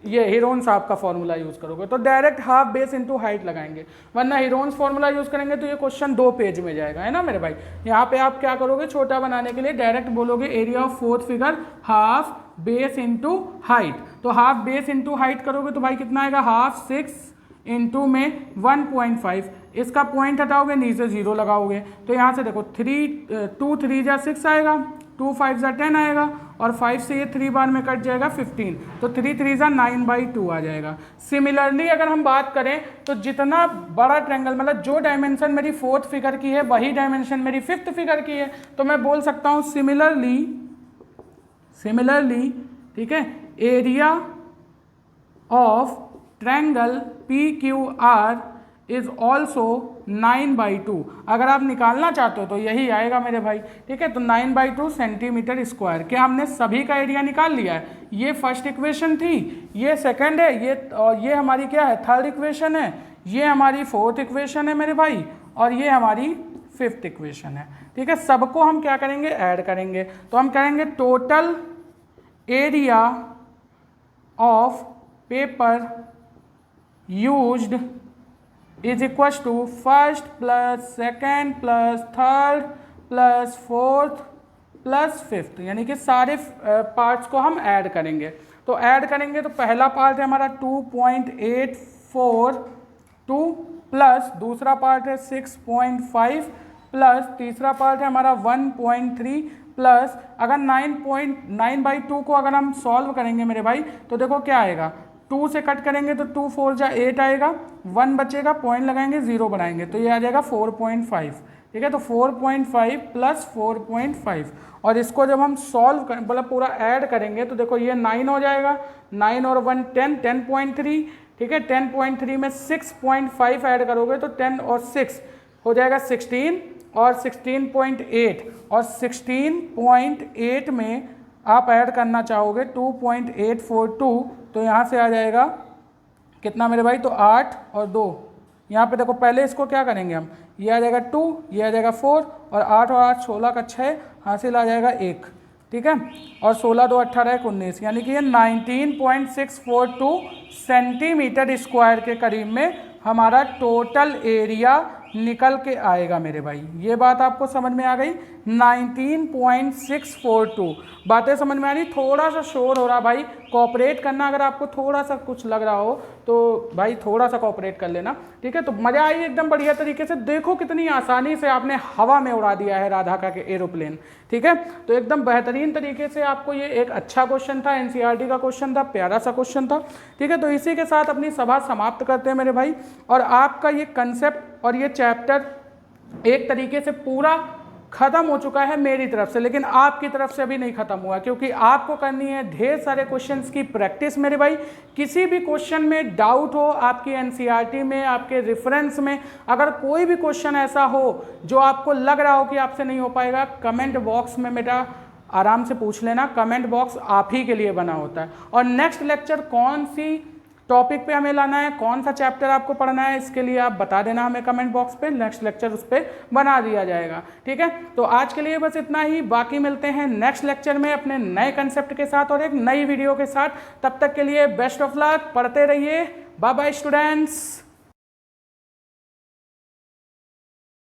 ये हीरोन्स साहब का फॉर्मूला यूज़ करोगे, तो direct half base into height लगाएंगे, वरना हीरोन्स फॉर्मूला यूज़ करेंगे तो ये क्वेश्चन 2 पेज में जाएगा, है ना मेरे भाई। यहाँ पे आप क्या करोगे, छोटा बनाने के लिए डायरेक्ट बोलोगे area of fourth figure half base into height. तो हाफ बेस इंटू हाइट करोगे तो भाई कितना आएगा, हाफ 6 इंटू में 1.5, इसका पॉइंट हटाओगे नीचे 0 लगाओगे, तो यहाँ से देखो 2 3 जा 6 आएगा, 2 5 10 आएगा और 5 से ये 3 बार में कट जाएगा 15, तो 3 3 9/2 आ जाएगा। सिमिलरली अगर हम बात करें तो जितना बड़ा ट्रायंगल मतलब जो डायमेंशन मेरी 4th फिगर की है वही डायमेंशन मेरी 5th फिगर की है, तो मैं बोल सकता हूँ सिमिलरली ठीक है, area of triangle PQR is also 9/2। अगर आप निकालना चाहते हो तो यही आएगा मेरे भाई, ठीक है। तो 9/2 सेंटीमीटर स्क्वायर। क्या हमने सभी का एरिया निकाल लिया है? ये फर्स्ट इक्वेशन थी, ये सेकंड है, ये हमारी क्या है, थर्ड इक्वेशन है, ये हमारी फोर्थ इक्वेशन है मेरे भाई, और ये हमारी फिफ्थ इक्वेशन है, ठीक है। सबको हम क्या करेंगे, ऐड करेंगे। तो हम करेंगे total area of paper used is equal to first plus second plus third plus fourth plus fifth, यानी कि सारे पार्ट्स को हम ऐड करेंगे। तो ऐड करेंगे तो पहला पार्ट है हमारा 2.842 प्लस दूसरा पार्ट है 6.5 प्लस तीसरा पार्ट है हमारा 1.3 प्लस अगर 9/2 को अगर हम सॉल्व करेंगे मेरे भाई तो देखो क्या आएगा, 2 से कट करेंगे तो 2 4 जा 8 आएगा, 1 बचेगा, पॉइंट लगाएंगे 0 बनाएंगे तो ये आ जाएगा 4.5, ठीक है। तो 4.5 प्लस 4.5 और इसको जब हम सॉल्व करें मतलब पूरा ऐड करेंगे तो देखो ये 9 हो जाएगा, 9 और 1 10, 10.3, ठीक है। 10.3 में 6.5 ऐड करोगे तो 10 और 6 हो जाएगा 16 और 16.8 और 16.8 में आप ऐड करना चाहोगे 2.842 तो यहाँ से आ जाएगा कितना मेरे भाई, तो 8 और 2, यहाँ पे देखो पहले इसको क्या करेंगे हम, ये आ जाएगा 2, ये आ जाएगा 4 और 8 और 8 16 का 6 हासिल आ जाएगा 1, ठीक है। और 16 2 18 1 19, यानी कि ये 19.642 सेंटीमीटर स्क्वायर के करीब में हमारा टोटल एरिया निकल के आएगा मेरे भाई। ये बात आपको समझ में आ गई, 19.642 बातें समझ में आ रही। थोड़ा सा शोर हो रहा भाई, कोऑपरेट करना, अगर आपको थोड़ा सा कुछ लग रहा हो तो भाई थोड़ा सा कोऑपरेट कर लेना, ठीक है। तो मज़ा आई एकदम बढ़िया तरीके से, देखो कितनी आसानी से आपने हवा में उड़ा दिया है राधा का के एरोप्लेन, ठीक है। तो एकदम बेहतरीन तरीके से आपको ये एक अच्छा क्वेश्चन था, एनसीईआरटी का क्वेश्चन था, प्यारा सा क्वेश्चन था, ठीक है। तो इसी के साथ अपनी सभा समाप्त करते हैं मेरे भाई, और आपका ये कंसेप्ट और ये चैप्टर एक तरीके से पूरा खत्म हो चुका है मेरी तरफ से, लेकिन आपकी तरफ से अभी नहीं खत्म हुआ, क्योंकि आपको करनी है ढेर सारे क्वेश्चंस की प्रैक्टिस मेरे भाई। किसी भी क्वेश्चन में डाउट हो, आपकी एनसीईआरटी में, आपके रेफरेंस में अगर कोई भी क्वेश्चन ऐसा हो जो आपको लग रहा हो कि आपसे नहीं हो पाएगा, कमेंट बॉक्स में बेटा आराम से पूछ लेना, कमेंट बॉक्स आप ही के लिए बना होता है। और नेक्स्ट लेक्चर कौन सी टॉपिक पे हमें लाना है, कौन सा चैप्टर आपको पढ़ना है, इसके लिए आप बता देना हमें कमेंट बॉक्स पे, नेक्स्ट लेक्चर उस पर बना दिया जाएगा, ठीक है। तो आज के लिए बस इतना ही, बाकी मिलते हैं नेक्स्ट लेक्चर में अपने नए कंसेप्ट के साथ और एक नई वीडियो के साथ। तब तक के लिए बेस्ट ऑफ लक, पढ़ते रहिए, बाय बाय स्टूडेंट्स।